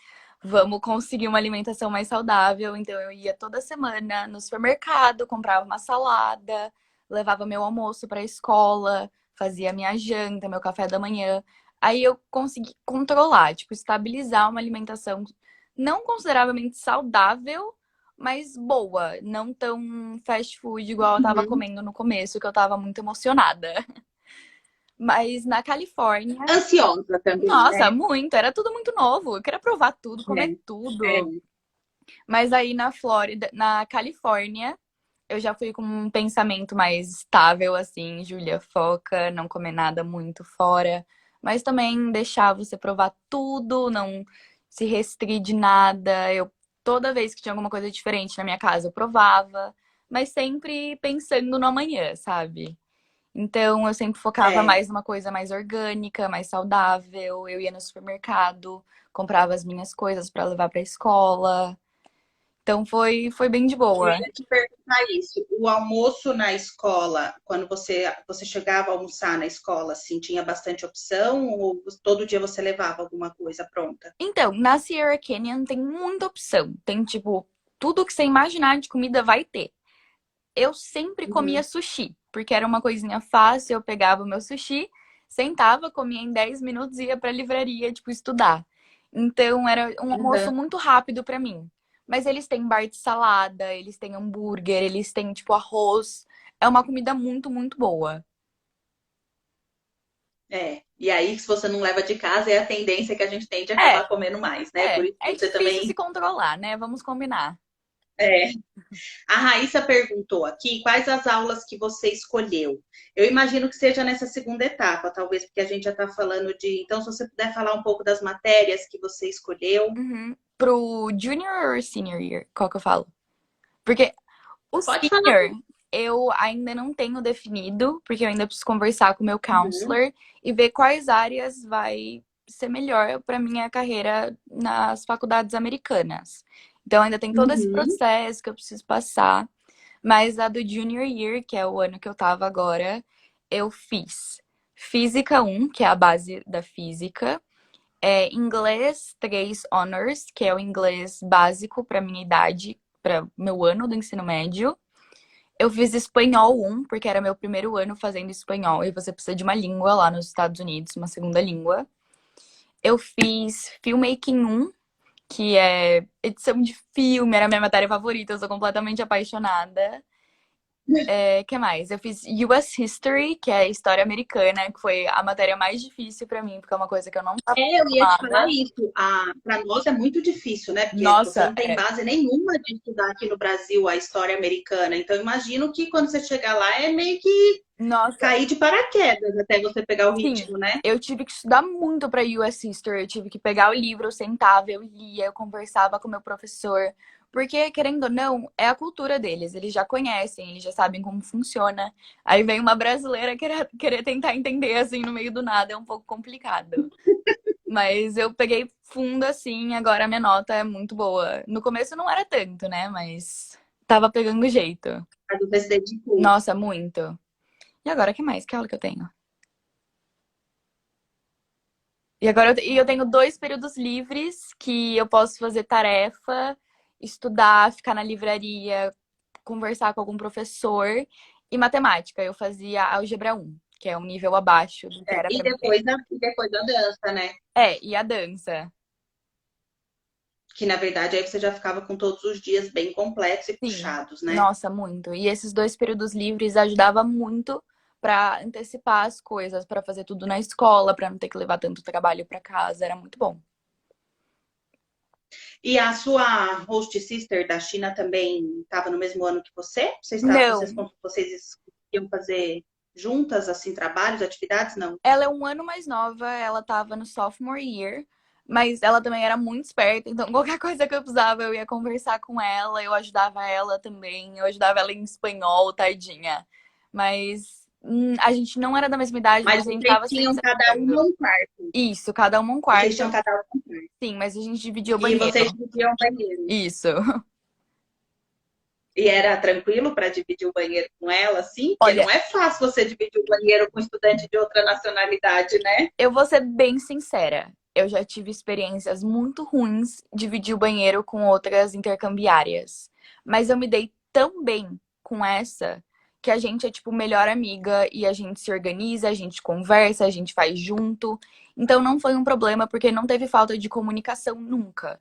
vamos conseguir uma alimentação mais saudável. Então eu ia toda semana no supermercado, comprava uma salada, levava meu almoço para a escola, fazia minha janta, meu café da manhã. Aí eu consegui controlar, tipo, estabilizar uma alimentação não consideravelmente saudável, mas boa, não tão fast food igual eu tava Uhum. comendo no começo, que eu tava muito emocionada. Mas na Califórnia, Ansiosa também, nossa, né? muito, era tudo muito novo. Eu queria provar tudo, comer É, tudo. Mas aí na Flórida, na Califórnia, eu já fui com um pensamento mais estável, assim, Júlia, foca, não comer nada muito fora. Mas também deixar você provar tudo, não se restringir de nada. Eu, toda vez que tinha alguma coisa diferente na minha casa, eu provava. Mas sempre pensando no amanhã, sabe? Então, eu sempre focava é. mais numa coisa mais orgânica, mais saudável. Eu ia no supermercado, comprava as minhas coisas para levar para a escola. Então, foi bem de Eu boa. ia te perguntar isso. O almoço na escola, quando você chegava a almoçar na escola, assim, tinha bastante opção ou todo dia você levava alguma coisa pronta? Então, na Sierra Canyon tem muita opção. Tem, tipo, tudo que você imaginar de comida vai ter. Eu sempre comia Uhum, sushi, porque era uma coisinha fácil. Eu pegava o meu sushi, sentava, comia em 10 minutos e ia pra livraria, tipo, estudar. Então, era um almoço uhum. muito rápido pra mim. Mas eles têm bar de salada, eles têm hambúrguer, eles têm, tipo, arroz. É uma comida muito, muito boa. É. E aí, se você não leva de casa, é a tendência que a gente tende a É, acabar comendo mais, né? Por isso é que você difícil se também. controlar, né? Vamos combinar. É. A Raíssa perguntou aqui quais as aulas que você escolheu. Eu imagino que seja nessa segunda etapa, talvez porque a gente já está falando de. Então, se você puder falar um pouco das matérias que você escolheu. Uhum. Pro junior ou senior year? Qual que eu falo? Porque o Pode falar. senior, eu ainda não tenho definido, porque eu ainda preciso conversar com o meu Uhum, counselor e ver quais áreas vai ser melhor para minha carreira nas faculdades americanas. Então ainda tem todo esse uhum, processo que eu preciso passar, mas a do junior year, que é o ano que eu tava agora, eu fiz Física 1, que é a base da física, inglês 3 honors, que é o inglês básico para minha idade, para meu ano do ensino médio. Eu fiz espanhol 1, porque era meu primeiro ano fazendo espanhol, e você precisa de uma língua lá nos Estados Unidos, uma segunda língua. Eu fiz filmmaking 1, que é edição de filme, era a minha matéria favorita, eu sou completamente apaixonada. Que mais? Eu fiz US History, que é história americana, que foi a matéria mais difícil pra mim, porque é uma coisa que eu não estava Eu ia te falar acostumada. isso. Para nós é muito difícil, né? Porque você Nossa, não tem base nenhuma de estudar aqui no Brasil a história americana. Então, imagino que quando você chegar lá é meio que nossa, cair de paraquedas até você pegar o sim, ritmo, né? eu tive que estudar muito para US History. Eu tive que pegar o livro, eu sentava, eu lia, eu conversava com o meu professor. Porque, querendo ou não, é a cultura deles. Eles já conhecem, eles já sabem como funciona. Aí vem uma brasileira querer tentar entender assim no meio do nada, é um pouco complicado. Mas eu peguei fundo assim, agora a minha nota é muito boa. No começo não era tanto, né? Mas tava pegando jeito. Mas você se dedicou. Nossa, muito. E agora, que mais? Que aula que eu tenho? E agora eu tenho 2 períodos livres que eu posso fazer tarefa, estudar, ficar na livraria, conversar com algum professor. E matemática, eu fazia álgebra 1, que é um nível abaixo do que É, era pra mim ter. e depois da dança, né? E a dança. Que na verdade aí você já ficava com todos os dias bem completos e Sim, puxados, né? nossa, muito. E esses 2 períodos livres ajudava muito pra antecipar as coisas, pra fazer tudo na escola, pra não ter que levar tanto trabalho pra casa. Era muito bom. E a sua host sister da China também estava no mesmo ano que você? Não, Vocês iam fazer juntas, assim, trabalhos, atividades? Não. ela é um ano mais nova, ela tava no sophomore year, mas ela também era muito esperta, então qualquer coisa que eu precisava, eu ia conversar com ela, eu ajudava ela também, eu ajudava ela em espanhol, tadinha. Mas a gente não era da mesma idade, Mas mas a gente vocês tava tinham sempre se cada ajudando. uma um quarto. Isso, cada uma um Vocês tinham quarto, cada uma um quarto. sim, mas a gente dividia o E vocês banheiro. dividiam o banheiro. Isso. E era tranquilo para dividir o banheiro com ela, assim? Porque Olha, não é fácil você dividir o banheiro com um estudante de outra nacionalidade, né? eu vou ser bem sincera. Eu já tive experiências muito ruins dividir o banheiro com outras intercambiárias. Mas eu me dei tão bem com essa que a gente é tipo melhor amiga e a gente se organiza, a gente conversa, a gente faz junto. Então não foi um problema porque não teve falta de comunicação nunca.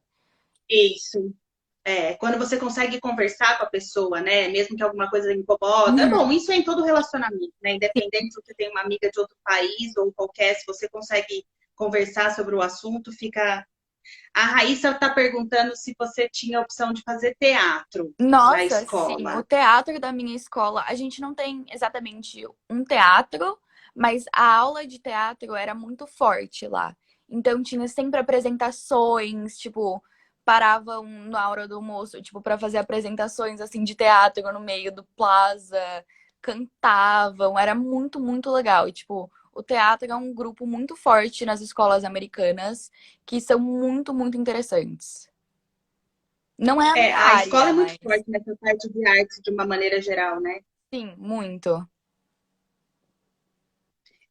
Isso. É, quando você consegue conversar com a pessoa, né? Mesmo que alguma coisa incomoda. Uhum. Bom, isso é em todo relacionamento, né? Independente se você tem uma amiga de outro país ou qualquer, se você consegue conversar sobre o assunto, fica. A Raíssa está perguntando se você tinha a opção de fazer teatro na Nossa, sim, o escola. teatro da minha escola, a gente não tem exatamente um teatro, mas a aula de teatro era muito forte lá. Então tinha sempre apresentações, tipo, paravam na hora do almoço, tipo, para fazer apresentações assim de teatro no meio do plaza, cantavam, era muito, muito legal. E tipo, o teatro é um grupo muito forte nas escolas americanas que são muito, muito interessantes. Não é a É, minha a escola área, é muito mas forte nessa parte de arte de uma maneira geral, né? sim, muito.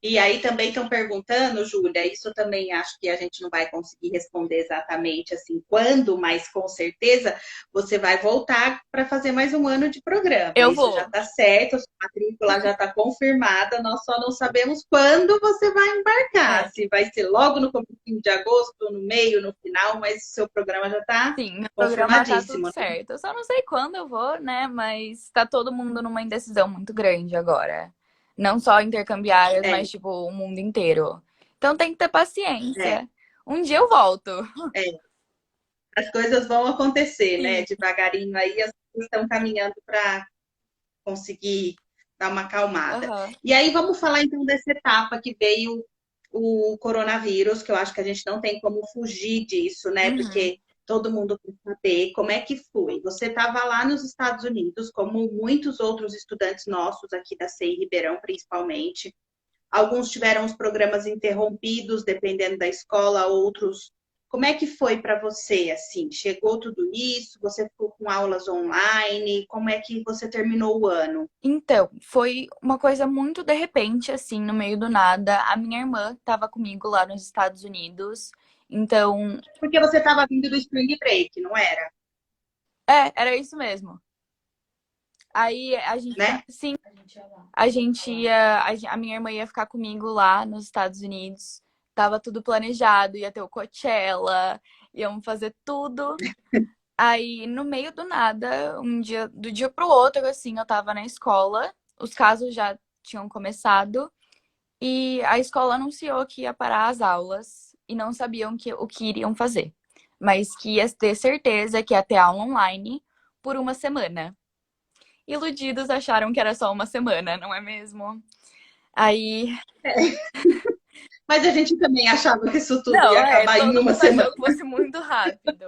E aí também estão perguntando, Júlia, isso também acho que a gente não vai conseguir responder exatamente assim quando, mas com certeza você vai voltar para fazer mais um ano de programa. Eu Isso já vou. está certo, a sua matrícula já está confirmada, nós só não sabemos quando você vai embarcar. É, Se vai ser logo no começo de agosto, no meio, no final, mas o seu programa já está sim, meu programa tá tudo confirmadíssimo. certo. Eu só não sei quando eu vou, né? Mas tá todo mundo numa indecisão muito grande agora. Não só intercambiárias, É, mas tipo o mundo inteiro. Então tem que ter é, paciência. Um dia eu volto. é. As coisas vão acontecer, né? Sim. Devagarinho aí, as coisas estão caminhando para conseguir dar uma acalmada. Aham. E aí vamos falar então dessa etapa que veio o coronavírus, que eu acho que a gente não tem como fugir disso, né? Uhum. Porque todo mundo quer saber como é que foi. Você estava lá nos Estados Unidos, como muitos outros estudantes nossos aqui da CI Ribeirão, principalmente. Alguns tiveram os programas interrompidos, dependendo da escola, outros. Como é que foi para você, assim? Chegou tudo isso? Você ficou com aulas online? Como é que você terminou o ano? Então, foi uma coisa muito de repente, assim, no meio do nada. A minha irmã tava comigo lá nos Estados Unidos. Então, Porque você estava vindo do Spring Break, não era? era isso mesmo. Aí a gente, Né? sim, a gente ia, a minha irmã ia ficar comigo lá nos Estados Unidos. Tava tudo planejado, ia ter o Coachella, íamos fazer tudo. Aí, no meio do nada, do dia pro outro, assim, eu tava na escola, os casos já tinham começado e a escola anunciou que ia parar as aulas e não sabiam o que iriam fazer, mas que ia ter certeza que ia ter aula online por uma semana. Iludidos acharam que era só uma semana, não é mesmo? Aí, Mas a gente também achava que isso tudo ia não, acabar em todo uma mundo semana. achou que fosse muito rápido.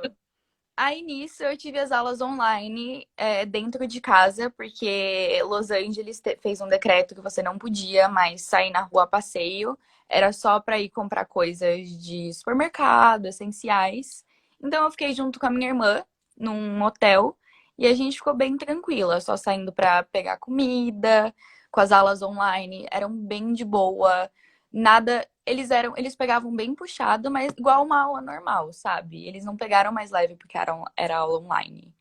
Aí nisso eu tive as aulas online dentro de casa, porque Los Angeles fez um decreto que você não podia mais sair na rua a passeio, era só para ir comprar coisas de supermercado, essenciais. Então eu fiquei junto com a minha irmã num hotel e a gente ficou bem tranquila, só saindo para pegar comida, com as aulas online, eram bem de boa. Nada, eles pegavam bem puxado, mas igual uma aula normal, sabe? Eles não pegaram mais leve porque era aula online.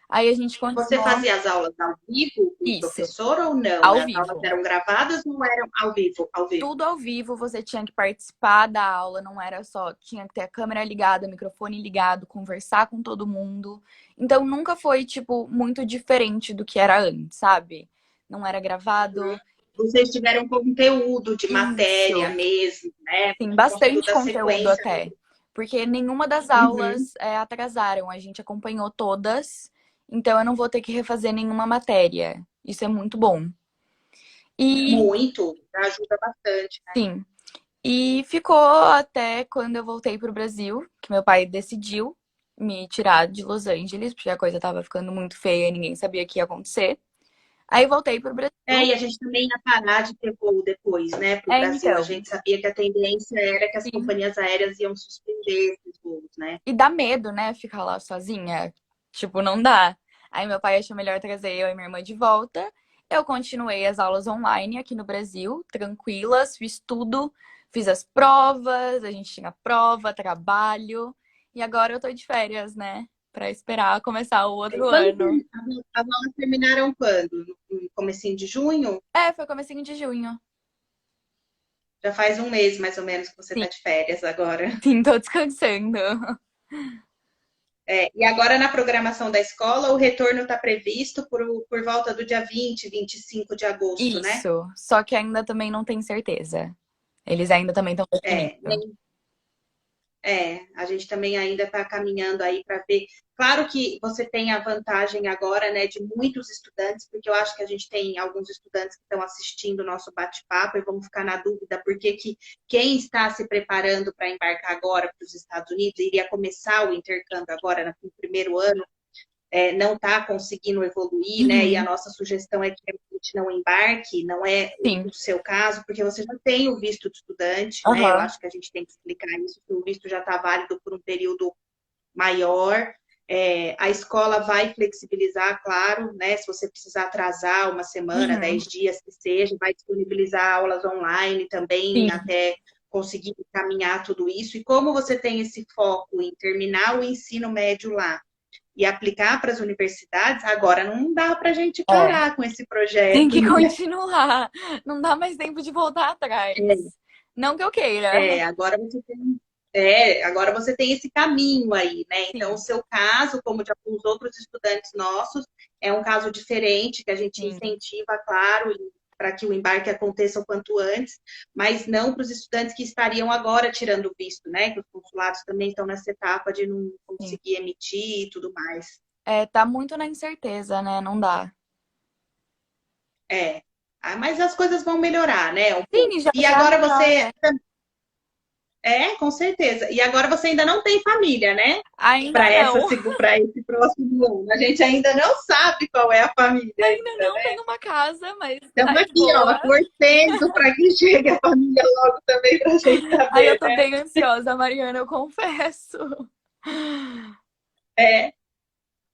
Aí a gente Você continuou fazia as aulas ao vivo com o isso, professor ou não? ao As aulas vivo. eram gravadas ou eram ao vivo? Ao vivo. Tudo ao vivo, você tinha que participar da aula, não era só, tinha que ter a câmera ligada, o microfone ligado, conversar com todo mundo. Então nunca foi, tipo, muito diferente do que era antes, sabe? Não era gravado. Vocês tiveram conteúdo de matéria Isso. mesmo, né? Sim, Por conta bastante da conteúdo sequência. até. Porque nenhuma das Uhum. aulas atrasaram, a gente acompanhou todas, então eu não vou ter que refazer nenhuma matéria. Isso é muito bom. E Muito, ajuda bastante. sim, e ficou até quando eu voltei pro Brasil, que meu pai decidiu me tirar de Los Angeles, porque a coisa tava ficando muito feia e ninguém sabia o que ia acontecer. Aí voltei pro Brasil. E a gente também ia parar de ter voo depois, né, para o Brasil. A Então, gente sabia que a tendência era que as sim. companhias aéreas iam suspender esses voos, né? E dá medo, né, ficar lá sozinha. Tipo, não dá. Aí meu pai achou melhor trazer eu e minha irmã de volta. Eu continuei as aulas online aqui no Brasil, tranquilas, fiz tudo, fiz as provas, a gente tinha prova, trabalho. E agora eu tô de férias, né? Pra esperar começar o E outro quando ano. as aulas terminaram quando? No comecinho de junho? É, foi comecinho de junho. Já faz um mês, mais ou menos, que você Sim, está de férias agora. sim, tô descansando. E agora na programação da escola, o retorno está previsto por volta do dia 20, 25 de agosto, né? Isso. Só que ainda também não tem certeza. Eles ainda também estão É, definindo. a gente também ainda está caminhando aí para ver. Claro que você tem a vantagem agora, né, de muitos estudantes, porque eu acho que a gente tem alguns estudantes que estão assistindo o nosso bate-papo e vão ficar na dúvida porque que quem está se preparando para embarcar agora para os Estados Unidos, iria começar o intercâmbio agora no primeiro ano, não está conseguindo evoluir, né? E a Uhum. nossa sugestão é que a gente não embarque, não é Sim. o seu caso, porque você já tem o visto de estudante, né? Eu Aham. acho que a gente tem que explicar isso, que o visto já está válido por um período maior. A escola vai flexibilizar, claro, né? Se você precisar atrasar uma semana, Uhum. 10 dias que seja, vai disponibilizar aulas online também, Sim. até conseguir encaminhar tudo isso. E como você tem esse foco em terminar o ensino médio lá, e aplicar para as universidades, agora não dá para a gente É. parar com esse Tem projeto, que né? continuar. Não dá mais tempo de voltar atrás. Não que eu queira. Agora você tem, agora você tem esse caminho aí, né? Então, o Sim, seu caso, como de alguns outros estudantes nossos, é um caso diferente que a gente sim, incentiva, claro, para que o embarque aconteça o quanto antes, mas não para os estudantes que estariam agora tirando o visto, né? Que os consulados também estão nessa etapa de não sim. conseguir emitir e tudo mais. É, tá muito na incerteza, né? Não dá. É. Mas as coisas vão melhorar, né? Um pouco. Sim, já E já agora você. melhora. Com certeza. E agora você ainda não tem família, né? Ainda Para não. para esse próximo ano. A gente ainda não sabe qual é a família Ainda ainda, não né? tenho uma casa, mas Estamos tá de aqui, ó, boa. torcendo para que chegue a família logo também para a gente Aí eu saber, tô né? bem ansiosa, Mariana, eu confesso. É.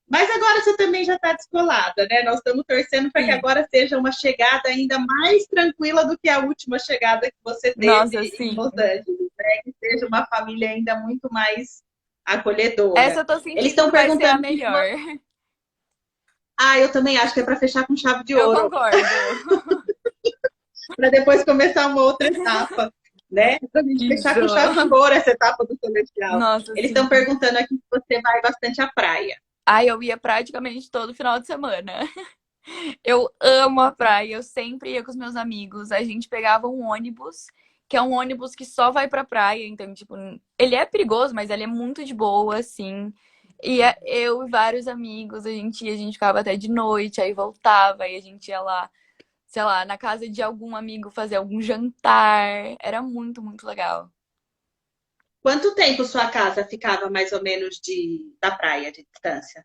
Mas agora você também já está descolada, né? Nós estamos torcendo para que Sim. agora seja uma chegada ainda mais tranquila do que a última chegada que você teve Nossa, em sim. Los Angeles, né? Que seja uma família ainda muito mais acolhedora. Essa eu tô Eles sentindo estão que vai ser a perguntando se melhor. eu também acho que é para fechar com chave de Eu ouro, concordo. para depois começar uma outra etapa, né? Para a gente fechar com chave Isso. de ouro essa etapa do colegial. Nossa, Eles sim. estão perguntando aqui se você vai bastante à praia. Ai, eu ia praticamente todo final de semana. Eu amo a praia, eu sempre ia com os meus amigos. A gente pegava um ônibus, que é um ônibus que só vai pra praia, então, tipo, ele é perigoso, mas ele é muito de boa, assim. E eu e vários amigos, a gente ficava até de noite, aí voltava, aí a gente ia lá, sei lá, na casa de algum amigo fazer algum jantar. Era muito, muito legal. Quanto tempo sua casa ficava mais ou menos da praia, de distância?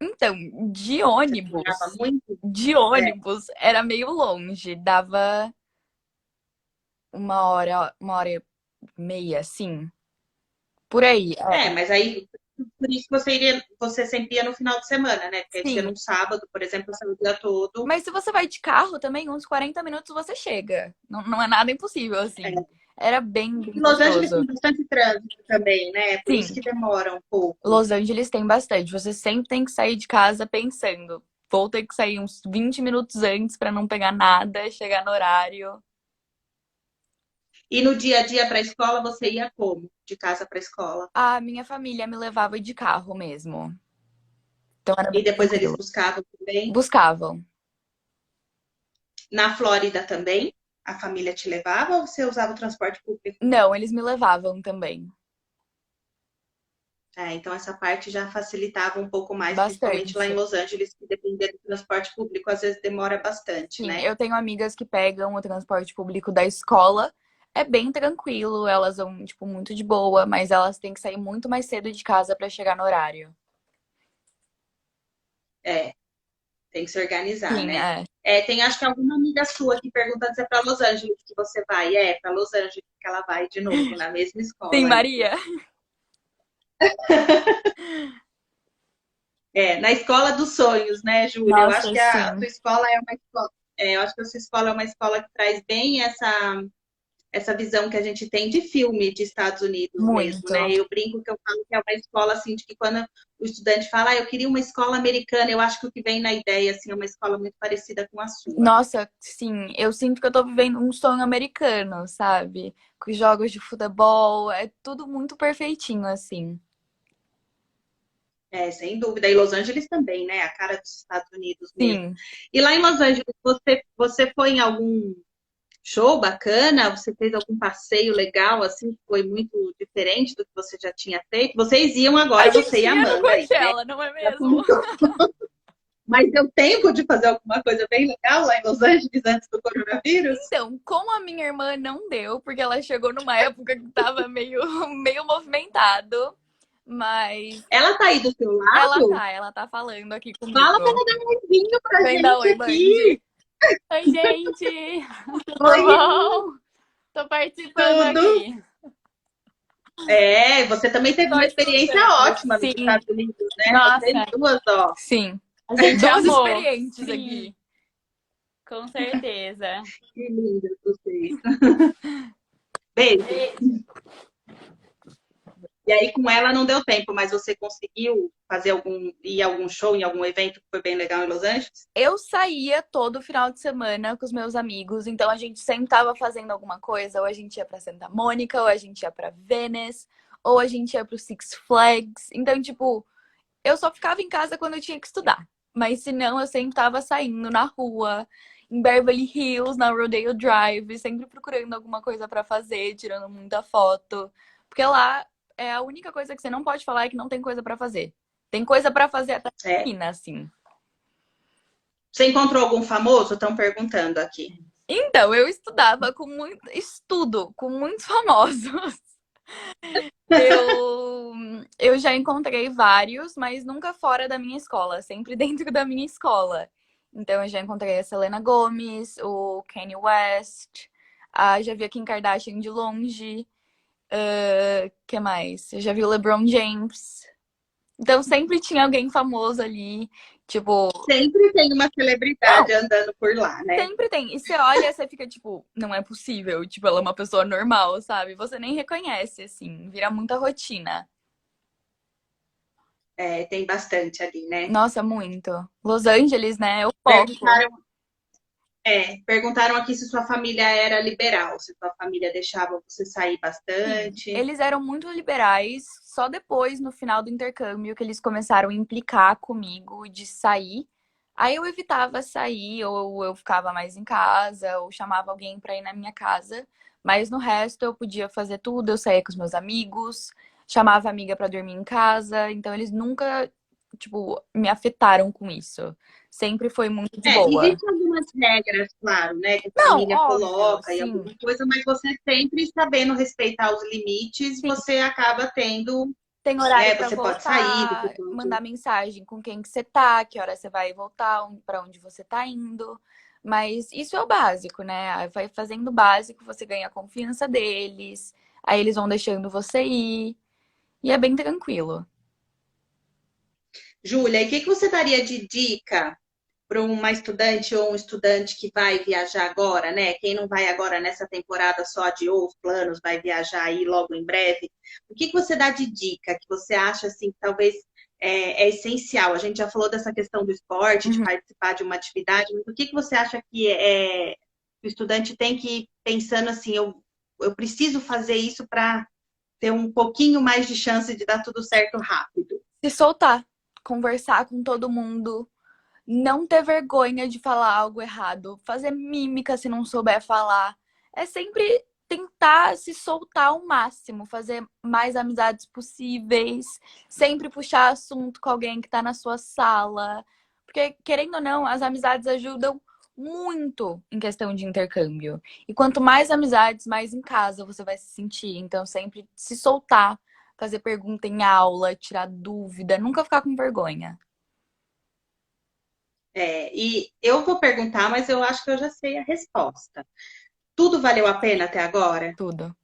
Então, de Você caminhava ônibus, muito? de É. ônibus era meio longe, dava uma hora e meia, assim. Por aí. É. Mas aí por isso você sempre ia no final de semana, né? Porque aí você Sim. no sábado, por exemplo, você o dia todo. Mas se você vai de carro também, uns 40 minutos você chega. Não, não é nada impossível, assim. É. Era bem, bem Los Angeles gostoso. tem bastante trânsito também, né? Por isso Sim, que demora um pouco. Los Angeles tem bastante. Você sempre tem que sair de casa pensando. Vou ter que sair uns 20 minutos antes pra não pegar nada, chegar no horário. E no dia a dia para a escola, você ia como? De casa para a escola. A minha família me levava de carro mesmo. Então era E bem depois eles tranquilo. buscavam também. Buscavam. Na Flórida também, a família te levava ou você usava o transporte público? Não, eles me levavam também. É, então essa parte já facilitava um pouco mais, principalmente lá em Bastante. Los Angeles, que depender do transporte público, às vezes demora bastante, Sim, né? eu tenho amigas que pegam o transporte público da escola. É bem tranquilo, elas vão, tipo, muito de boa, mas elas têm que sair muito mais cedo de casa pra chegar no horário. É, tem que se organizar, Sim, né? é. É, tem acho que alguma amiga sua que pergunta se é para Los Angeles que você vai. É, para Los Angeles que ela vai de novo, na mesma Sim, escola ainda. Maria. É, na escola dos sonhos, né, Júlia? Eu acho Nossa, que a sim. sua escola é uma escola. Eu acho que a sua escola é uma escola que traz bem essa visão que a gente tem de filme de Estados Unidos mesmo, Muito. né? Eu brinco que eu falo que é uma escola assim, de que quando o estudante fala, eu queria uma escola americana, eu acho que o que vem na ideia assim, é uma escola muito parecida com a sua. Nossa, sim, eu sinto que eu tô vivendo um sonho americano, sabe? Com os jogos de futebol, é tudo muito perfeitinho, assim. É, sem dúvida. E Los Angeles também, né? A cara dos Estados Unidos mesmo. Sim. E lá em Los Angeles, você foi em algum show bacana? Você fez algum passeio legal, assim, que foi muito diferente do que você já tinha feito? Vocês iam A agora, você gente e a ia no Amanda aí, né? Coachella, não é Já mesmo? contou. Mas deu tempo de fazer alguma coisa bem legal lá em Los Angeles antes do coronavírus? Então, como a minha irmã não deu, porque ela chegou numa época que tava meio, meio movimentado, mas Ela tá aí do seu lado? ela tá falando aqui Fala pra comigo. ela dar um oivinho pra Vem dar gente oi, aqui. Mandy. Oi, gente! Oi, Tudo bom? Tô participando tudo. aqui. É, você também teve Só uma experiência escutando. ótima nos Sim. Estados Unidos, né? Vocês Nossa, duas, ó. Sim. a gente Duas amou. experientes Sim, aqui. com certeza. Que lindas vocês. Beijo. E- E aí com ela não deu tempo, mas você conseguiu fazer ir a algum show, em algum evento que foi bem legal em Los Angeles? Eu saía todo final de semana com os meus amigos, então a gente sempre tava fazendo alguma coisa, ou a gente ia pra Santa Mônica, ou a gente ia pra Venice, ou a gente ia pro Six Flags. Então, tipo, eu só ficava em casa quando eu tinha que estudar. Mas se não, eu sempre tava saindo na rua, em Beverly Hills, na Rodeo Drive, sempre procurando alguma coisa pra fazer, tirando muita foto. Porque lá é a única coisa que você não pode falar é que não tem coisa pra fazer. Tem coisa pra fazer até É. na assim. Você encontrou algum famoso? Estão perguntando aqui. Então, eu estudava com muito. Estudo com muitos famosos. Eu, eu já encontrei vários, mas nunca fora da minha escola, sempre dentro da minha escola. Então, eu já encontrei a Selena Gomez, o Kanye West, já vi a Kim Kardashian de longe. Que mais? Eu já vi o LeBron James. Então, sempre tinha alguém famoso ali. Tipo, Sempre tem uma não, celebridade andando por lá, né? sempre tem. E você olha, você fica tipo, não é possível. Tipo, ela é uma pessoa normal, sabe? Você nem reconhece, assim. Vira muita rotina. É, tem bastante ali, né? Nossa, muito. Los Angeles, né? É o foco. Perguntaram, perguntaram aqui se sua família era liberal, se sua família deixava você sair Sim, bastante. eles eram muito liberais. Só depois, no final do intercâmbio, que eles começaram a implicar comigo de sair. Aí eu evitava sair, ou eu ficava mais em casa, ou chamava alguém pra ir na minha casa. Mas no resto eu podia fazer tudo. Eu saía com os meus amigos, chamava amiga pra dormir em casa. Então eles nunca, tipo, me afetaram com isso. Sempre foi muito de É, boa. existem algumas regras, claro, né, que a Não, família óbvio, coloca e sim. alguma coisa, mas você sempre sabendo respeitar os limites, Sim. você acaba tendo, Tem horário né, pra você pode sair, você voltar, pode. mandar mensagem com quem que você tá, que hora você vai voltar, pra onde você tá indo. Mas isso é o básico, né? Aí vai fazendo o básico, você ganha a confiança deles, aí eles vão deixando você ir, e é bem tranquilo. Júlia, e o que que você daria de dica para uma estudante ou um estudante que vai viajar agora, né? Quem não vai agora nessa temporada só adiou os planos, vai viajar aí logo em breve. O que que você dá de dica que você acha assim que talvez é essencial? A gente já falou dessa questão do esporte, de Uhum. participar de uma atividade, mas o que que você acha que o estudante tem que ir pensando assim, eu preciso fazer isso para ter um pouquinho mais de chance de dar tudo certo rápido? Se soltar, conversar com todo mundo, não ter vergonha de falar algo errado, fazer mímica se não souber falar. É sempre tentar se soltar ao máximo, fazer mais amizades possíveis, sempre puxar assunto com alguém que tá na sua sala. Porque, querendo ou não, as amizades ajudam muito em questão de intercâmbio. E quanto mais amizades, mais em casa você vai se sentir. Então, sempre se soltar, fazer pergunta em aula, tirar dúvida, nunca ficar com vergonha. E eu vou perguntar, mas eu acho que eu já sei a resposta. Tudo valeu a pena até agora? Tudo.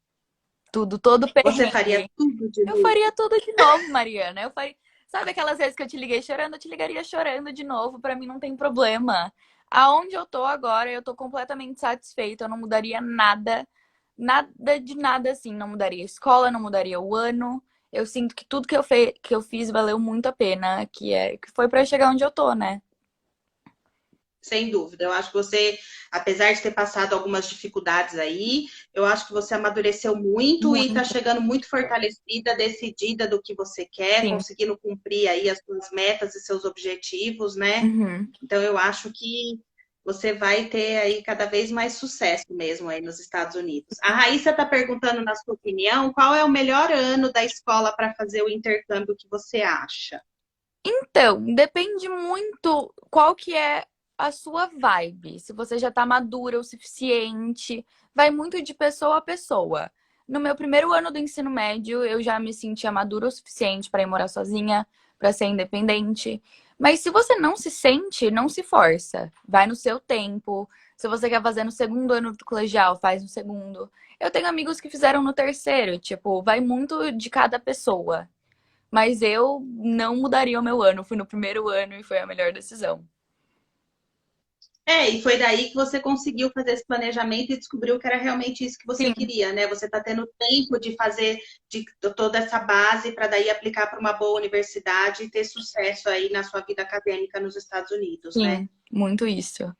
Tudo, todo Você faria perrengue. tudo de Eu novo? faria tudo de novo, Mariana. Eu faria... Sabe aquelas vezes que eu te liguei chorando? Eu te ligaria chorando de novo. Pra mim não tem problema. Aonde eu tô agora, eu tô completamente satisfeita. Eu não mudaria nada. Nada de nada assim. Não mudaria a escola, não mudaria o ano. Eu sinto que tudo que eu fiz valeu muito a pena. Que foi pra chegar onde eu tô, né? Sem dúvida. Eu acho que você, apesar de ter passado algumas dificuldades aí, eu acho que você amadureceu muito e está Muito. chegando muito fortalecida, decidida do que você quer, Sim. conseguindo cumprir aí as suas metas e seus objetivos, né? Uhum. Então eu acho que você vai ter aí cada vez mais sucesso mesmo aí nos Estados Unidos. A Raíssa está perguntando, na sua opinião, qual é o melhor ano da escola para fazer o intercâmbio que você acha? Então, depende muito qual que é a sua vibe. Se você já tá madura o suficiente, vai muito de pessoa a pessoa. No meu primeiro ano do ensino médio, eu já me sentia madura o suficiente para ir morar sozinha, para ser independente. Mas se você não se sente, não se força. Vai no seu tempo. Se você quer fazer no segundo ano do colegial, faz no segundo. Eu tenho amigos que fizeram no terceiro, tipo, vai muito de cada pessoa. Mas eu não mudaria o meu ano. Fui no primeiro ano e foi a melhor decisão. E foi daí que você conseguiu fazer esse planejamento e descobriu que era realmente isso que você Sim, queria, né? Você está tendo tempo de fazer de toda essa base para daí aplicar para uma boa universidade e ter sucesso aí na sua vida acadêmica nos Estados Unidos, né? sim, muito isso.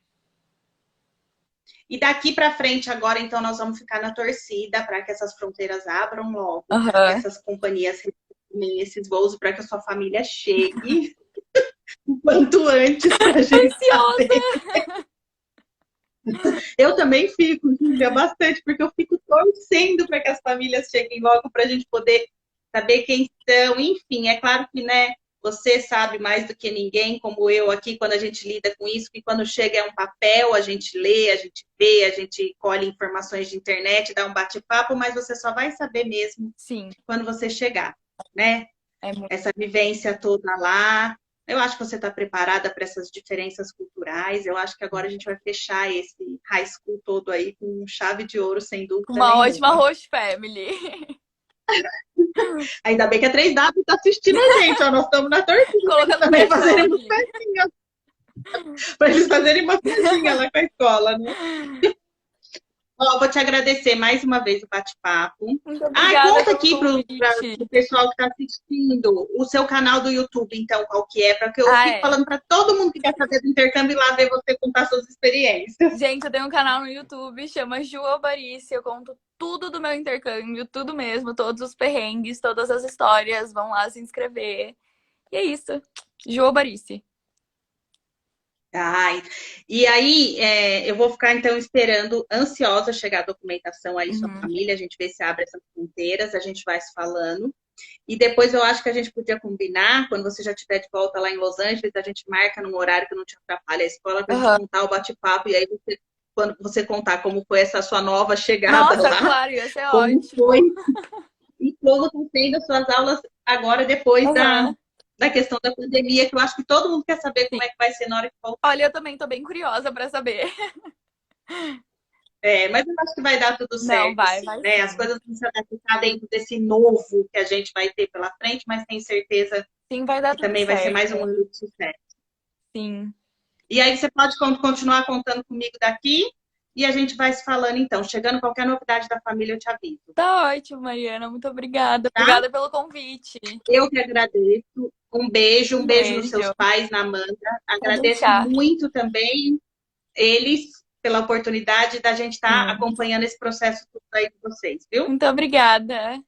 E daqui para frente, agora, então, nós vamos ficar na torcida para que essas fronteiras abram logo, que Aham. essas companhias retomem esses voos para que a sua família chegue o quanto antes para a gente Ansiosa! saber. Eu também fico, Júlia, bastante, porque eu fico torcendo para que as famílias cheguem logo para a gente poder saber quem são. Enfim, é claro que, né, você sabe mais do que ninguém, como eu aqui, quando a gente lida com isso, que quando chega é um papel, a gente lê, a gente vê, a gente colhe informações de internet, dá um bate-papo, mas você só vai saber mesmo Sim, quando você chegar, né? é muito. Essa vivência toda lá. Eu acho que você está preparada para essas diferenças culturais. Eu acho que agora a gente vai fechar esse high school todo aí com chave de ouro, sem dúvida Uma ótima nenhuma. host family. Ainda bem que a 3W está assistindo a gente, ó. Nós estamos na torcida para eles Colocando também pressão fazerem uma aqui. festinha, para eles fazerem uma festinha lá com a escola, né? Ó, vou te agradecer mais uma vez o bate-papo. Muito Ah, obrigada conta pelo aqui para convite. o pessoal que está assistindo o seu canal do YouTube, então, qual que é? Para que eu Ah, fique é. falando para todo mundo que quer saber do intercâmbio e lá ver você contar suas experiências. Gente, eu tenho um canal no YouTube, chama Ju Albarice. Eu conto tudo do meu intercâmbio, tudo mesmo, todos os perrengues, todas as histórias. Vão lá se inscrever. E é isso. Ju Albarice. Ai, e aí, eu vou ficar então esperando, ansiosa chegar a documentação aí, sua Uhum. família, a gente vê se abre essas fronteiras, a gente vai se falando. E depois eu acho que a gente podia combinar, quando você já estiver de volta lá em Los Angeles, a gente marca num horário que não te atrapalhe a escola para a gente Aham. contar o bate-papo. E aí, quando você contar como foi essa sua nova chegada Nossa, lá, claro, ia ser como foi ótimo. e como estão sendo as suas aulas agora, depois Aham. da questão da pandemia, que eu acho que todo mundo quer saber Sim. como é que vai ser na hora que voltar. Olha, eu também tô bem curiosa pra saber. Mas eu acho que vai dar tudo Não, certo, vai, sim, vai né? As sim. coisas vão se adaptar dentro desse novo que a gente vai ter pela frente, mas tenho certeza Sim, vai dar que tudo também vai ser mais um certo. ano de sucesso. Sim. E aí você pode continuar contando comigo daqui e a gente vai se falando então. Chegando qualquer novidade da família, eu te aviso, Tá ótimo, Mariana. Muito obrigada. tá? Obrigada pelo convite. Eu que agradeço. Um Um beijo nos seus beijo. pais, na Amanda. Pode Agradeço deixar. muito também eles pela oportunidade da gente estar Sim. acompanhando esse processo tudo aí de vocês, viu? Muito obrigada.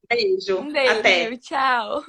Beijo. Um Até. beijo. Tchau.